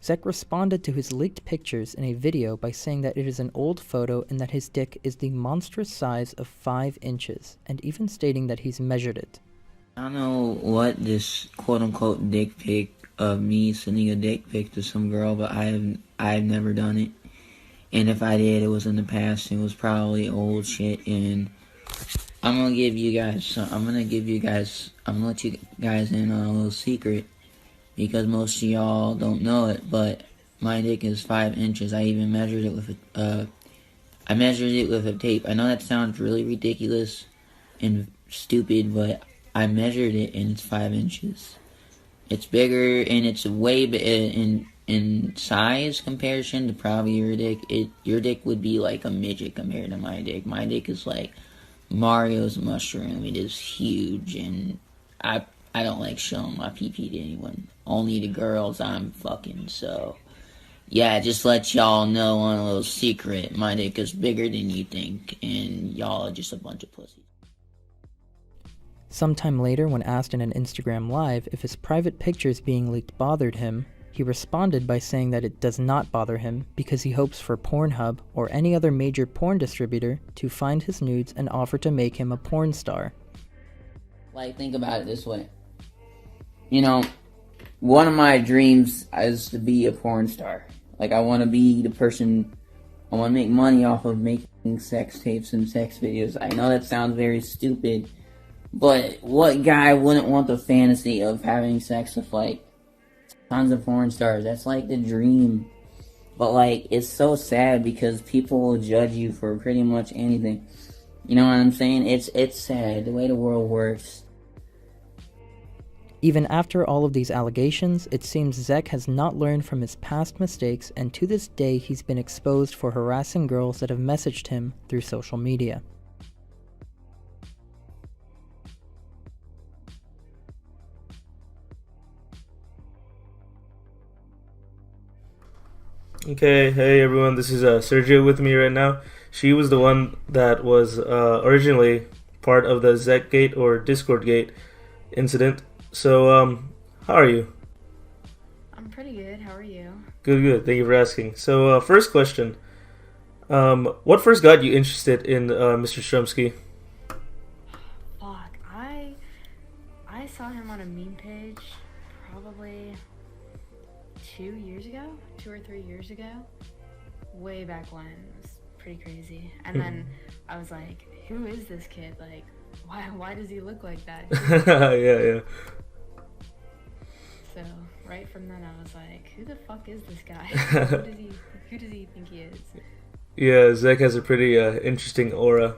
Zech responded to his leaked pictures in a video by saying that it is an old photo and that his dick is the monstrous size of 5 inches, and even stating that he's measured it. I don't know what this quote-unquote dick pic of me sending a dick pic to some girl, but I've never done it. And if I did, it was in the past. It was probably old shit. And I'm gonna give you guys. I'm gonna let you guys in on a little secret, because most of y'all don't know it. But my dick is 5 inches. I even measured it with a tape. I know that sounds really ridiculous and stupid, but I measured it and it's 5 inches. It's bigger and it's way in size comparison to probably your dick. Your dick would be like a midget compared to my dick. My dick is like Mario's mushroom. It is huge, and I don't like showing my pee-pee to anyone. Only the girls I'm fucking. So yeah, just let y'all know on a little secret. My dick is bigger than you think, and y'all are just a bunch of pussies. Sometime later, when asked in an Instagram Live if his private pictures being leaked bothered him, he responded by saying that it does not bother him because he hopes for Pornhub or any other major porn distributor to find his nudes and offer to make him a porn star. Like, think about it this way. You know, one of my dreams is to be a porn star. Like, I want to be the person, I want to make money off of making sex tapes and sex videos. I know that sounds very stupid, but what guy wouldn't want the fantasy of having sex with, like, tons of porn stars? That's, like, the dream. But, like, it's so sad because people will judge you for pretty much anything. You know what I'm saying? It's sad, the way the world works. Even after all of these allegations, it seems Zech has not learned from his past mistakes, and to this day he's been exposed for harassing girls that have messaged him through social media. Okay, hey everyone, this is Sergio with me right now. She was the one that was originally part of the Zechgate or Discordgate incident. So, how are you? I'm pretty good. How are you? Good. Thank you for asking. So, first question. What first got you interested in Mr. Strumsky? Fuck, I saw him on a meme page probably 2 or 3 years ago. Way back when. It was pretty crazy. And then I was like, who is this kid? Like, why does he look like that? Yeah. So right from then I was like, who the fuck is this guy? Who does he think he is? Yeah, Zech has a pretty interesting aura.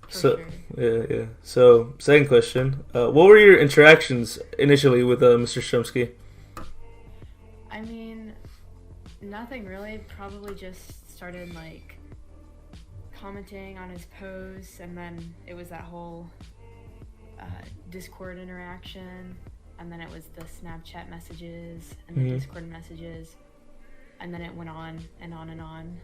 For sure. Yeah. So, second question. What were your interactions initially with Mr. Strumsky? I mean, nothing really. Probably just started like commenting on his posts, and then it was that whole Discord interaction, and then it was the Snapchat messages and the Discord messages, and then it went on and on and on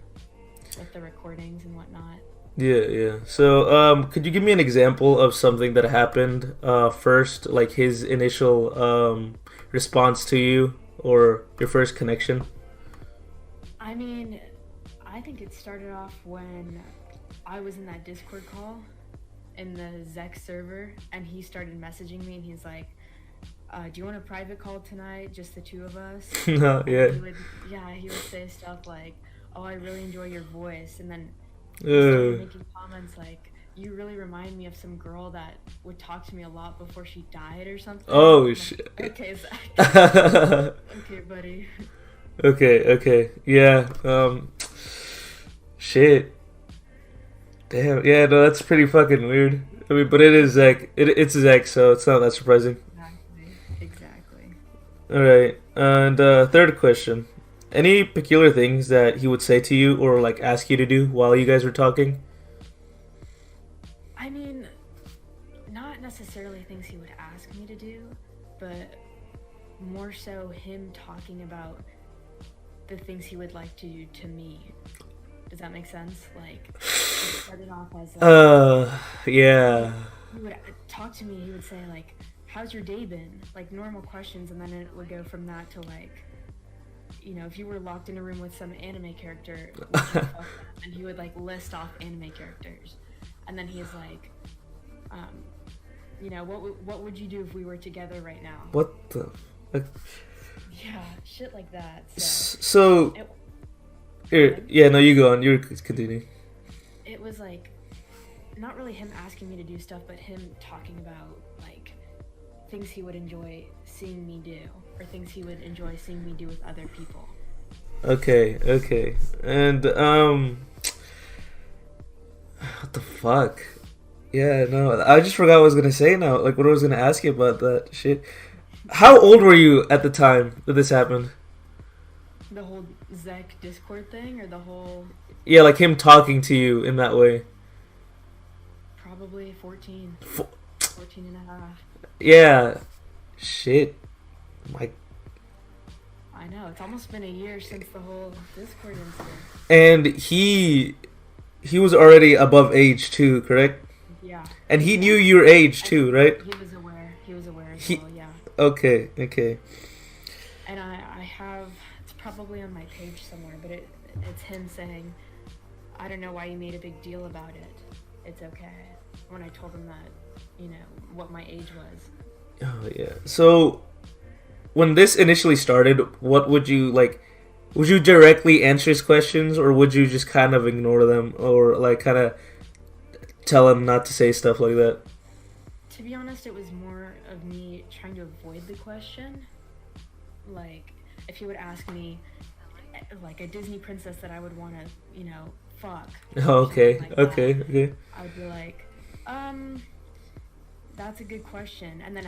with the recordings and whatnot. Yeah. So, could you give me an example of something that happened first, like his initial response to you or your first connection? I mean, I think it started off when I was in that Discord call in the Zech server, and he started messaging me, and he's like, do you want a private call tonight, just the two of us? No, yeah. He would say stuff like, oh, I really enjoy your voice, and then he started making comments like, you really remind me of some girl that would talk to me a lot before she died or something. Oh, shit. Okay, Zach. Okay, buddy. Okay. Yeah. Shit. Damn, yeah, no, that's pretty fucking weird. I mean, but it is Zech. It's Zech, so it's not that surprising. Exactly. Alright, and third question. Any peculiar things that he would say to you or like ask you to do while you guys were talking? I mean, not necessarily things he would ask me to do, but more so him talking about the things he would like to do to me. Does that make sense? Like, it started off as Yeah. he would talk to me, he would say like, how's your day been? Like normal questions, and then it would go from that to like, you know, if you were locked in a room with some anime character, and he would like list off anime characters, and then he's like, you know, what would you do if we were together right now? What the fuck? Yeah, shit like that. So here, yeah, no, you go on. You continue. It was like not really him asking me to do stuff, but him talking about like things he would enjoy seeing me do, or things he would enjoy seeing me do with other people. Okay. And what the fuck? Yeah, no, I just forgot what I was gonna say now. Like what I was gonna ask you about that shit. How old were you at the time that this happened? The whole Zech Discord thing, or the whole... Yeah, like him talking to you in that way. Probably 14. 14 and a half. Yeah. Shit. My... I know, it's almost been a year since the whole Discord incident. And he was already above age too, correct? Yeah. And he knew your age too, right? He was aware as well, yeah. Okay. And I have, it's probably on my page somewhere, but it's him saying, I don't know why you made a big deal about it. It's okay. When I told him that, you know, what my age was. Oh, yeah. So, when this initially started, what would you, like, would you directly answer his questions, or would you just kind of ignore them, or, like, kind of tell him not to say stuff like that? To be honest, it was more of me trying to avoid the question. Like, if he would ask me, like, a Disney princess that I would want to, you know, fuck. Oh, okay, like okay. I would be like, that's a good question. And then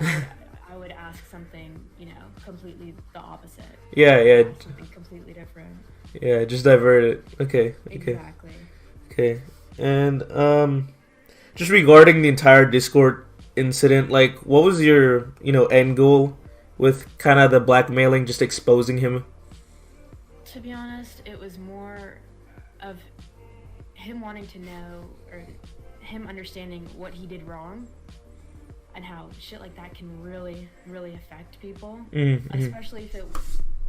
I would ask something, you know, completely the opposite. Yeah. Something completely different. Yeah, just divert it. Okay. Exactly. Okay. And, just regarding the entire Discord incident, like, what was your, you know, end goal with kind of the blackmailing, just exposing him? To be honest, it was more of him wanting to know, or him understanding what he did wrong, and how shit like that can really, really affect people. Mm-hmm. Especially if it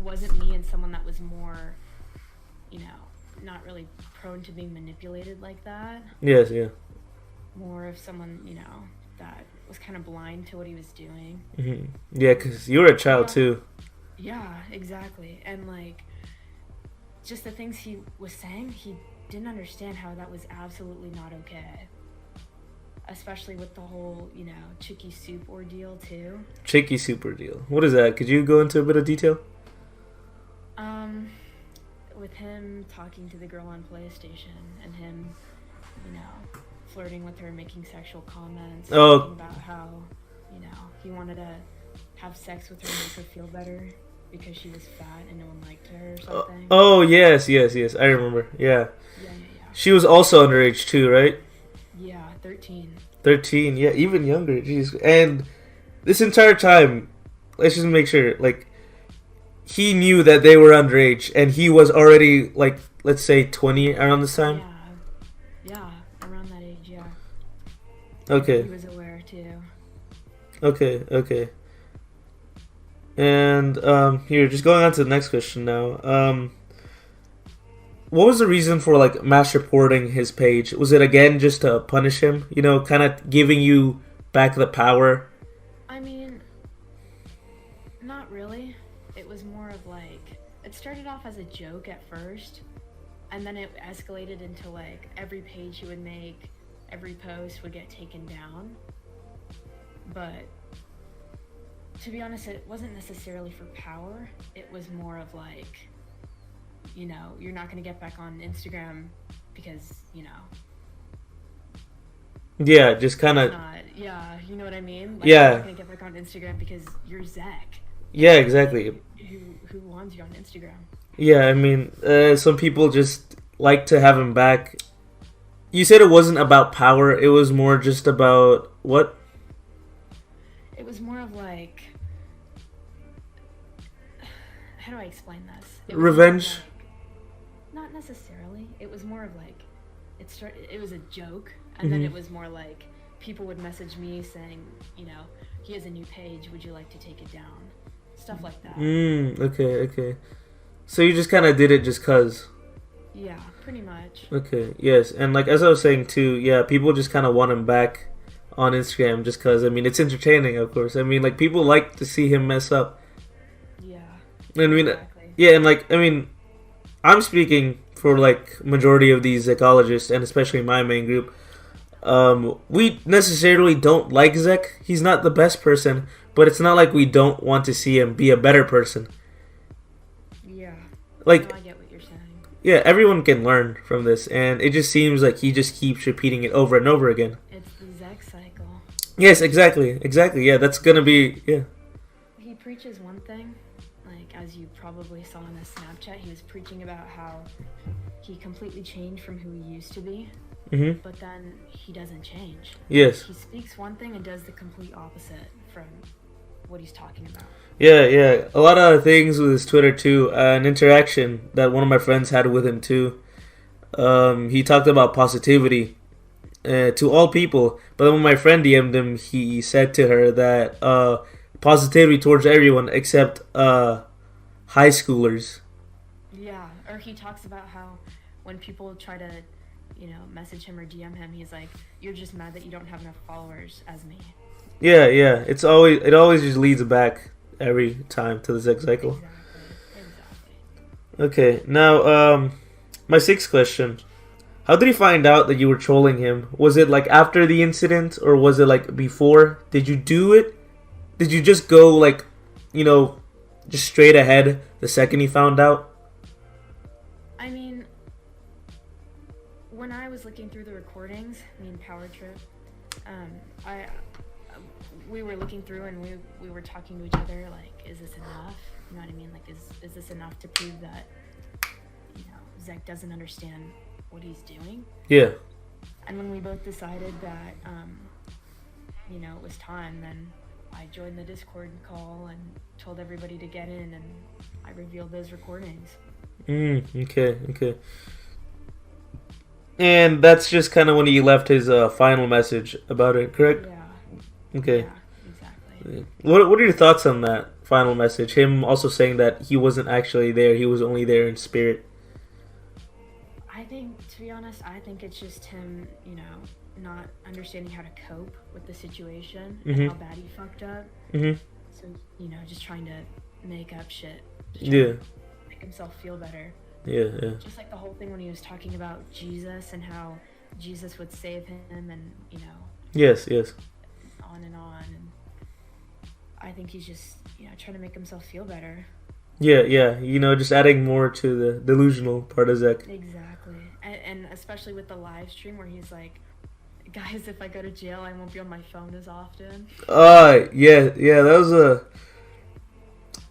wasn't me and someone that was more, you know, not really prone to being manipulated like that. Yes, yeah. More of someone, you know, that was kind of blind to what he was doing. Mm-hmm. Yeah, because you were a child too. Yeah, exactly. And like, just the things he was saying, he didn't understand how that was absolutely not okay. Especially with the whole, you know, chicky soup ordeal too. Chicky soup ordeal. What is that? Could you go into a bit of detail? With him talking to the girl on PlayStation, and him, you know, flirting with her, making sexual comments, talking about how, you know, he wanted to have sex with her and make her feel better because she was fat and no one liked her or something. Oh, yes, I remember. Yeah. She was also underage too, right? Yeah, 13. 13, yeah, even younger. Jeez. And this entire time, let's just make sure, like, he knew that they were underage, and he was already, like, let's say 20 around this time? Yeah, around that age, yeah. Okay. He was aware too. Okay. And, here, just going on to the next question now. What was the reason for, like, mass reporting his page? Was it, again, just to punish him? You know, kind of giving you back the power? I mean, not really. It was more of, like, it started off as a joke at first, and then it escalated into, like, every page he would make, every post would get taken down. But, to be honest, it wasn't necessarily for power. It was more of, like, you know, you're not going to get back on Instagram because, you know, Yeah, just kind of. Yeah, you know what I mean? Like, Yeah. I'm not gonna get back on Instagram because you're Zech. Yeah, exactly. Who wants you on Instagram? Yeah, I mean, some people just like to have him back. You said it wasn't about power, it was more just about what? It was more of like, how do I explain this? It was Revenge? more of like, not necessarily. It was more of like, it was a joke, and then it was more like people would message me saying, you know, he has a new page, would you like to take it down? Stuff like that. Okay. So you just kind of did it just cuz. Yeah, pretty much. Okay, yes. And like as I was saying too, yeah, people just kind of want him back on Instagram just cuz, I mean, it's entertaining, of course. I mean, like people like to see him mess up. Yeah. I mean, Exactly. yeah, and like, I mean, I'm speaking for like majority of these ecologists and especially my main group. We necessarily don't like Zech. He's not the best person, but it's not like we don't want to see him be a better person. Yeah. Like, No, I get what you're saying. yeah, everyone can learn from this, and it just seems like he just keeps repeating it over and over again. It's the Zech cycle. Yes, exactly. Yeah, that's gonna be, yeah. He preaches one thing, like as you probably saw in his Snapchat, he was preaching about how he completely changed from who he used to be, but then he doesn't change. Yes. He speaks one thing and does the complete opposite from what he's talking about. Yeah. A lot of things with his Twitter too. An interaction that one of my friends had with him too. He talked about positivity to all people, but then when my friend DM'd him, he said to her that positivity towards everyone except high schoolers. Yeah, or he talks about how when people try to, you know, message him or DM him, he's like, "You're just mad that you don't have enough followers as me." Yeah. It always just leads back every time to the Zech cycle. Exactly. Okay, now my sixth question: how did he find out that you were trolling him? Was it like after the incident, or was it like before? Did you do it? Did you just go like, you know, just straight ahead the second he found out? I mean, when I was looking through the recordings, me and Power Trip, we were looking through and we were talking to each other like, is this enough? You know what I mean? Like, is this enough to prove that, you know, Zech doesn't understand what he's doing? Yeah. And when we both decided that, you know, it was time, then I joined the Discord call and told everybody to get in, and I revealed those recordings. Okay. And that's just kind of when he left his final message about it, correct? Yeah. Okay. Yeah, exactly. What are your thoughts on that final message? Him also saying that he wasn't actually there, he was only there in spirit. I think, to be honest, I think it's just him, you know, not understanding how to cope with the situation and how bad he fucked up. So, you know, just trying to make up shit. Yeah. Make himself feel better. Yeah. Just like the whole thing when he was talking about Jesus and how Jesus would save him and, you know. Yes. On and on. And I think he's just, you know, trying to make himself feel better. Yeah. You know, just adding more to the delusional part of Zech. Exactly. And especially with the live stream where he's like, guys, if I go to jail, I won't be on my phone as often. Yeah, that was a...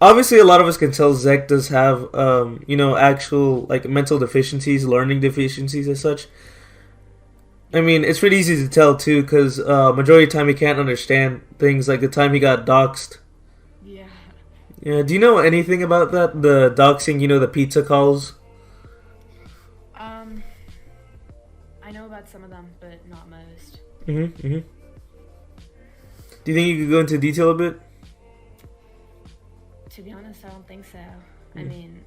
Obviously, a lot of us can tell Zech does have, you know, actual, like, mental deficiencies, learning deficiencies as such. I mean, it's pretty easy to tell, too, because majority of the time he can't understand things, like the time he got doxxed. Yeah, do you know anything about that? The doxing, you know, the pizza calls? I know about some of them, but not most. Do you think you could go into detail a bit? To be honest, I don't think so. I mean,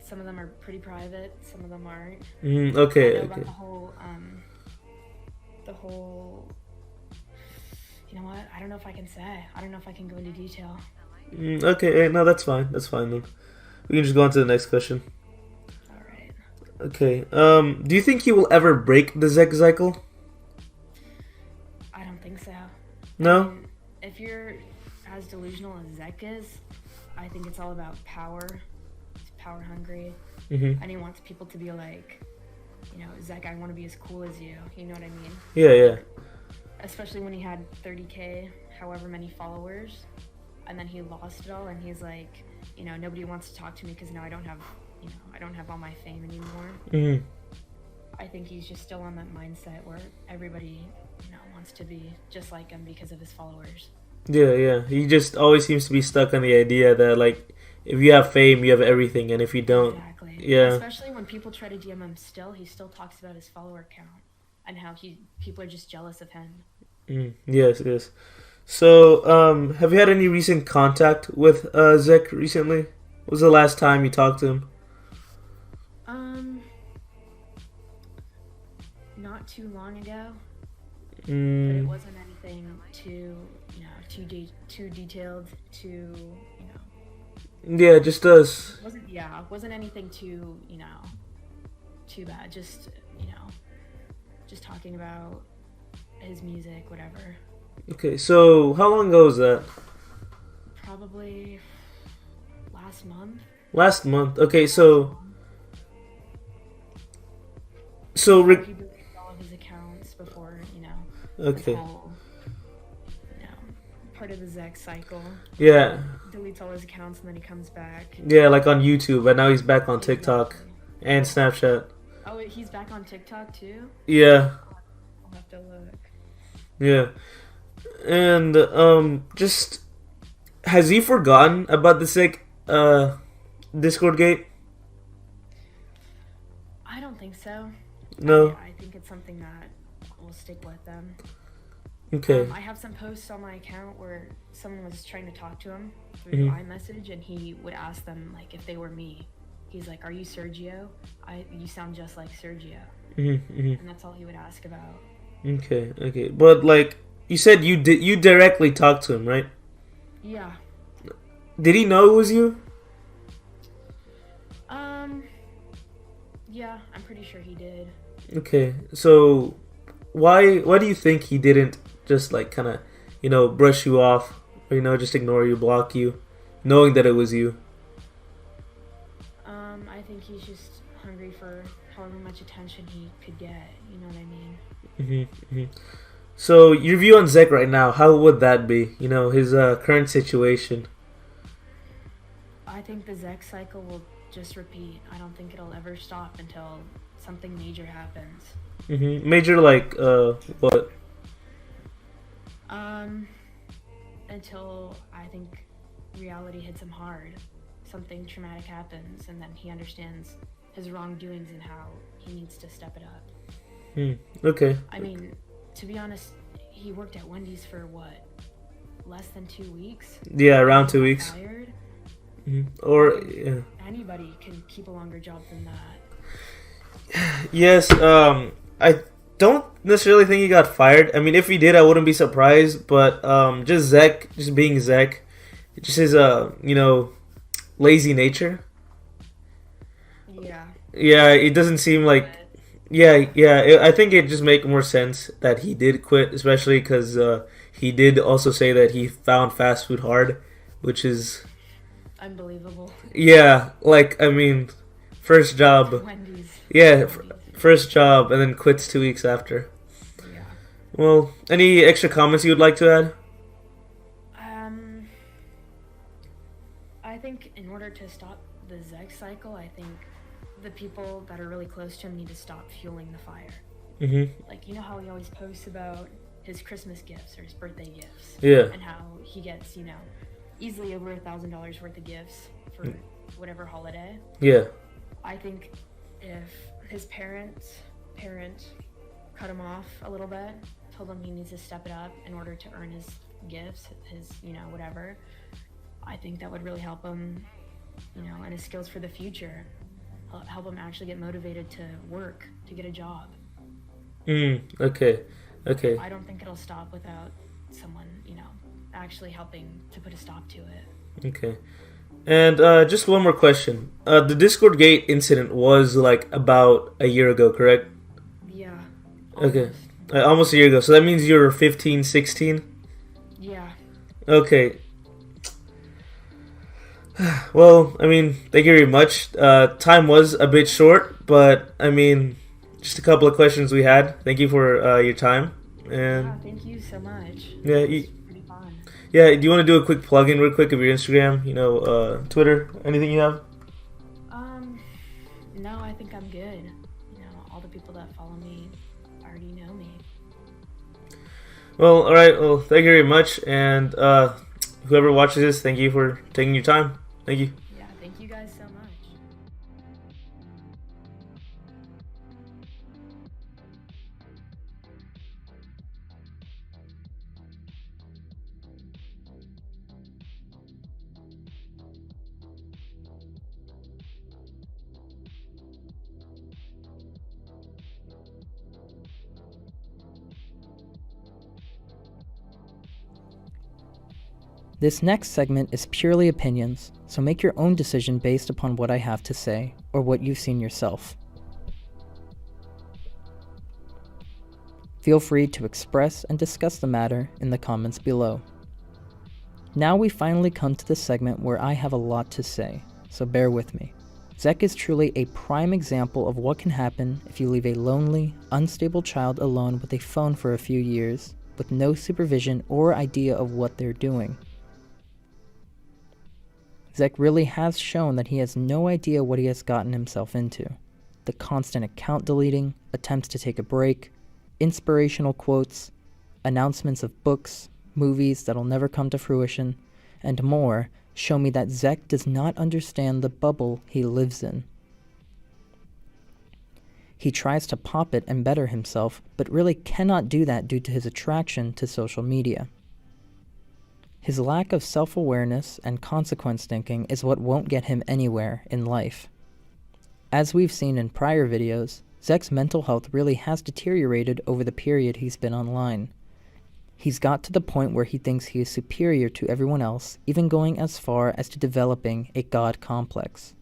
some of them are pretty private, some of them aren't. Okay. I know about the whole, you know what? I don't know if I can say. I don't know if I can go into detail. Okay, no, that's fine then. We can just go on to the next question. Alright. Okay, do you think he will ever break the Zech cycle? I don't think so. No? I mean, if you're as delusional as Zech is, I think it's all about power. He's power hungry. And he wants people to be like, Zech, I want to be as cool as you. You know what I mean? Yeah, yeah. Especially when he had 30K, however many followers, and then he lost it all, and he's like, nobody wants to talk to me because now I don't have, I don't have all my fame anymore. Mm-hmm. I think he's just still on that mindset where everybody, wants to be just like him because of his followers. Yeah, yeah. He just always seems to be stuck on the idea that, like, if you have fame, you have everything, and if you don't, exactly. Yeah. Especially when people try to DM him still, he still talks about his follower count and how people are just jealous of him. Yes, yes. So, have you had any recent contact with Zech recently? What was the last time you talked to him? Not too long ago. But Mm. it wasn't anything too, too detailed, too, Yeah, just us. Wasn't anything too, too bad. Just, just talking about his music, whatever. Okay, so how long ago was that? Probably last month. Last month. Okay, so He deleted all of his accounts before, Okay. this whole, part of the Zech cycle. Yeah. Deletes all his accounts and then he comes back. Yeah, like on YouTube, but now he's back on TikTok and Snapchat. Oh, he's back on TikTok too? Yeah. I'll have to look. Yeah. And just has he forgotten about the sick Discord gate? I don't think so. No. I think it's something that will stick with them. Okay. I have some posts on my account where someone was trying to talk to him through Mhm. iMessage, and he would ask them like if they were me. He's like, "Are you Sergio? You sound just like Sergio." And that's all he would ask about. Okay, okay. But like you said you directly talked to him, right? Yeah. Did he know it was you? Yeah, I'm pretty sure he did. Okay. So why do you think he didn't just like kind of, brush you off or just ignore you, block you, knowing that it was you? I think he's just hungry for however much attention he could get, you know what I mean? So your view on Zech right now, how would that be? His current situation. I think the Zech cycle will just repeat. I don't think it'll ever stop until something major happens. Major like what? Until I think reality hits him hard. Something traumatic happens, and then he understands his wrongdoings and how he needs to step it up. Okay. I mean, to be honest, he worked at Wendy's for what? Less than 2 weeks? Yeah, around 2 weeks. Fired? Or yeah. Anybody can keep a longer job than that. Yes, I don't necessarily think he got fired. I mean, if he did, I wouldn't be surprised. But just Zech, just being Zech, just his lazy nature. Yeah. Yeah, it doesn't seem like. Yeah. I think it just make more sense that he did quit, especially because he did also say that he found fast food hard, which is unbelievable. Yeah, like I mean, first job. Wendy's. Yeah, first job, and then quits 2 weeks after. Yeah. Well, any extra comments you would like to add? I think in order to stop the Zech cycle, I think the people that are really close to him need to stop fueling the fire. Like, how he always posts about his Christmas gifts or his birthday gifts. Yeah. And how he gets, easily over $1,000 worth of gifts for whatever holiday. Yeah. I think if his parent cut him off a little bit, told him he needs to step it up in order to earn his gifts, his, whatever, I think that would really help him, and his skills for the future. Help him actually get motivated to work, to get a job. Okay. I don't think it'll stop without someone, actually helping to put a stop to it. Okay. And just one more question. The Discord gate incident was like about a year ago, correct? Yeah. Okay. Almost a year ago. So that means you were 15, 16? Yeah. Okay. Well, I mean, thank you very much. Time was a bit short, but I mean, just a couple of questions we had. Thank you for your time. And yeah, thank you so much. Yeah, It's pretty fun. Yeah, do you want to do a quick plug-in real quick of your Instagram, Twitter, anything you have? No, I think I'm good. All the people that follow me already know me. Well, alright, well, thank you very much, and whoever watches this, thank you for taking your time. Thank you. Yeah, thank you guys so much. This next segment is purely opinions, so make your own decision based upon what I have to say, or what you've seen yourself. Feel free to express and discuss the matter in the comments below. Now we finally come to the segment where I have a lot to say, so bear with me. Zech is truly a prime example of what can happen if you leave a lonely, unstable child alone with a phone for a few years, with no supervision or idea of what they're doing. Zech really has shown that he has no idea what he has gotten himself into. The constant account deleting, attempts to take a break, inspirational quotes, announcements of books, movies that'll never come to fruition, and more show me that Zech does not understand the bubble he lives in. He tries to pop it and better himself, but really cannot do that due to his attraction to social media. His lack of self-awareness and consequence thinking is what won't get him anywhere in life. As we've seen in prior videos, Zech's mental health really has deteriorated over the period he's been online. He's got to the point where he thinks he is superior to everyone else, even going as far as to developing a god complex.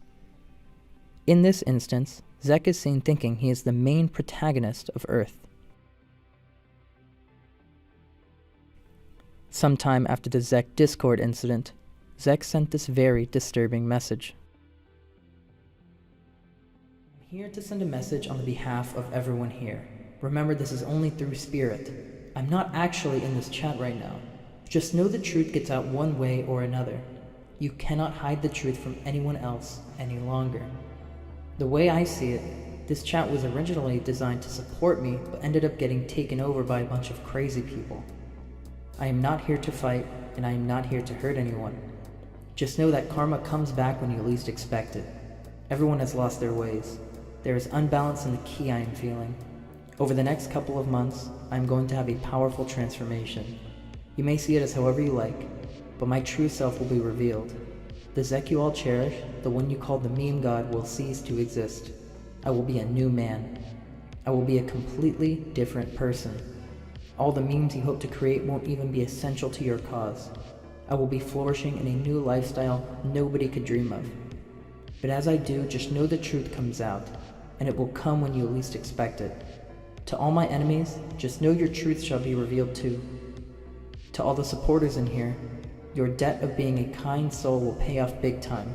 In this instance, Zech is seen thinking he is the main protagonist of Earth. Sometime after the Zech Discord incident, Zech sent this very disturbing message. I'm here to send a message on the behalf of everyone here. Remember, this is only through spirit. I'm not actually in this chat right now. Just know the truth gets out one way or another. You cannot hide the truth from anyone else any longer. The way I see it, this chat was originally designed to support me, but ended up getting taken over by a bunch of crazy people. I am not here to fight, and I am not here to hurt anyone. Just know that karma comes back when you least expect it. Everyone has lost their ways. There is unbalance in the ki I am feeling. Over the next couple of months, I am going to have a powerful transformation. You may see it as however you like, but my true self will be revealed. The Zech you all cherish, the one you call the meme god, will cease to exist. I will be a new man. I will be a completely different person. All the memes you hope to create won't even be essential to your cause. I will be flourishing in a new lifestyle nobody could dream of. But as I do, just know the truth comes out, and it will come when you least expect it. To all my enemies, just know your truth shall be revealed too. To all the supporters in here, your debt of being a kind soul will pay off big time.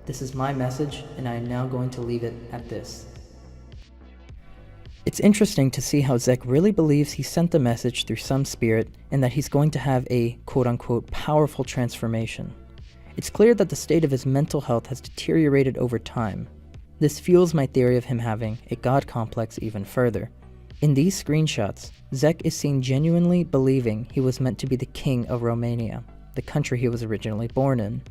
This is my message, and I am now going to leave it at this. It's interesting to see how Zech really believes he sent the message through some spirit and that he's going to have a quote-unquote powerful transformation. It's clear that the state of his mental health has deteriorated over time. This fuels my theory of him having a god complex even further. In these screenshots, Zech is seen genuinely believing he was meant to be the king of Romania, the country he was originally born in.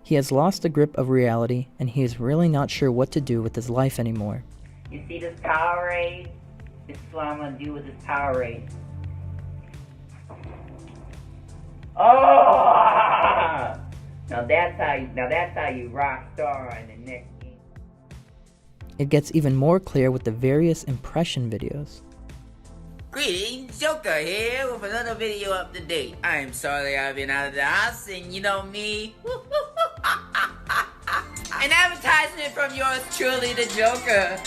He has lost the grip of reality, and he is really not sure what to do with his life anymore. You see this Powerade? This is what I'm gonna do with this Powerade. Oh! Now that's how you rock star in the next game. It gets even more clear with the various impression videos. Greetings, Joker here with another video up to date. I'm sorry I've been out of the house, and you know me. An advertisement from yours truly, the Joker.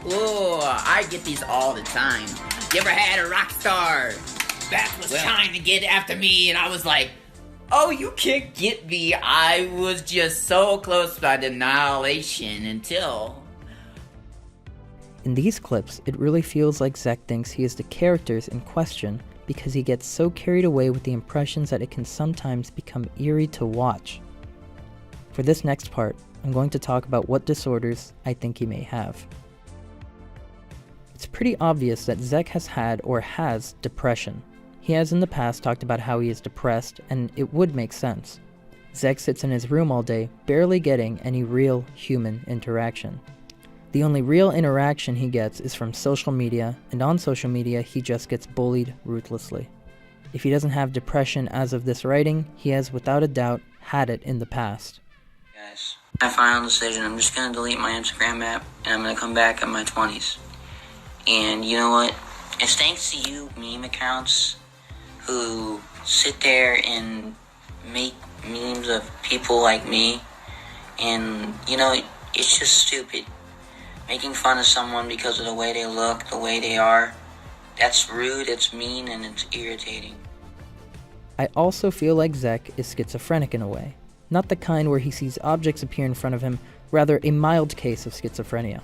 Ooh, I get these all the time. You ever had a rock star that was trying to get after me, and I was like, oh, you can't get me. I was just so close by the annihilation until... In these clips, it really feels like Zech thinks he is the characters in question because he gets so carried away with the impressions that it can sometimes become eerie to watch. For this next part, I'm going to talk about what disorders I think he may have. It's pretty obvious that Zech has had or has depression. He has in the past talked about how he is depressed, and it would make sense. Zech sits in his room all day, barely getting any real human interaction. The only real interaction he gets is from social media, and on social media he just gets bullied ruthlessly. If he doesn't have depression as of this writing, he has without a doubt had it in the past. Guys, my final decision, I'm just going to delete my Instagram app, and I'm going to come back in my 20s. And you know what? It's thanks to you meme accounts who sit there and make memes of people like me. And, you know, it's just stupid. Making fun of someone because of the way they look, the way they are. That's rude, it's mean, and it's irritating. I also feel like Zech is schizophrenic in a way. Not the kind where he sees objects appear in front of him, rather a mild case of schizophrenia.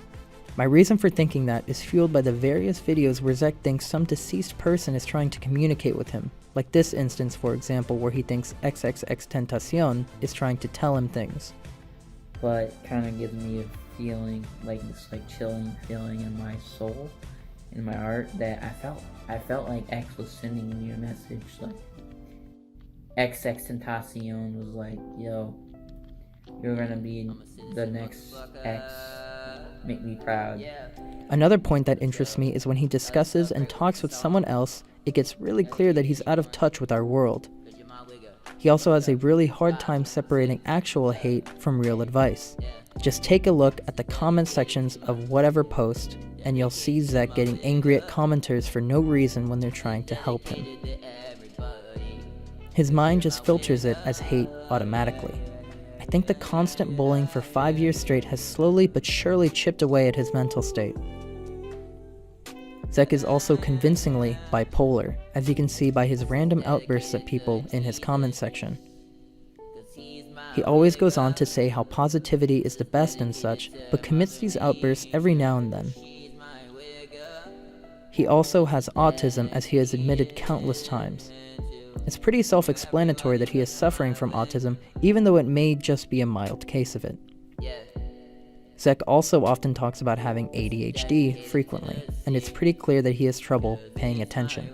My reason for thinking that is fueled by the various videos where Zech thinks some deceased person is trying to communicate with him, like this instance for example where he thinks XXXTentacion is trying to tell him things. But kind of gives me a feeling, like this like chilling feeling in my soul, in my heart, that I felt like X was sending me a message, like XXXTentacion was like, yo, you're gonna be the next X. Make me proud. Another point that interests me is when he discusses and talks with someone else, it gets really clear that he's out of touch with our world. He also has a really hard time separating actual hate from real advice. Just take a look at the comment sections of whatever post, and you'll see Zech getting angry at commenters for no reason when they're trying to help him. His mind just filters it as hate automatically. I think the constant bullying for 5 years straight has slowly but surely chipped away at his mental state. Zech is also convincingly bipolar, as you can see by his random outbursts at people in his comment section. He always goes on to say how positivity is the best and such, but commits these outbursts every now and then. He also has autism, as he has admitted countless times. It's pretty self-explanatory that he is suffering from autism, even though it may just be a mild case of it. Zech also often talks about having ADHD frequently, and it's pretty clear that he has trouble paying attention.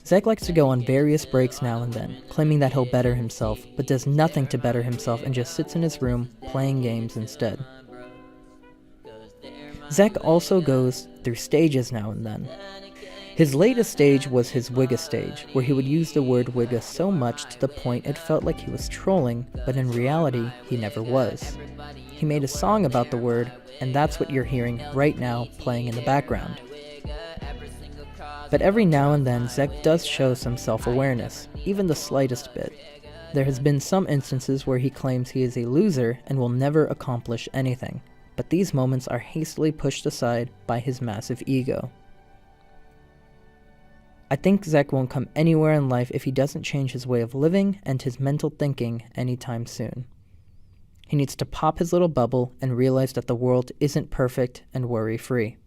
Zech likes to go on various breaks now and then, claiming that he'll better himself, but does nothing to better himself and just sits in his room playing games instead. Zech also goes through stages now and then. His latest stage was his Wigga stage, where he would use the word Wigga so much to the point it felt like he was trolling, but in reality, he never was. He made a song about the word, and that's what you're hearing right now playing in the background. But every now and then, Zech does show some self-awareness, even the slightest bit. There has been some instances where he claims he is a loser and will never accomplish anything, but these moments are hastily pushed aside by his massive ego. I think Zech won't come anywhere in life if he doesn't change his way of living and his mental thinking anytime soon. He needs to pop his little bubble and realize that the world isn't perfect and worry-free.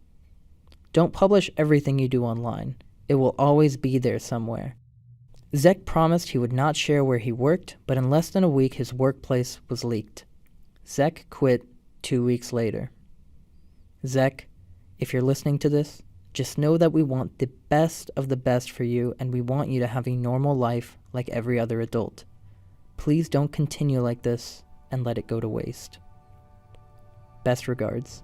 Don't publish everything you do online. It will always be there somewhere. Zech promised he would not share where he worked, but in less than a week his workplace was leaked. Zech quit 2 weeks later. Zech, if you're listening to this, just know that we want the best of the best for you, and we want you to have a normal life like every other adult. Please don't continue like this and let it go to waste. Best regards.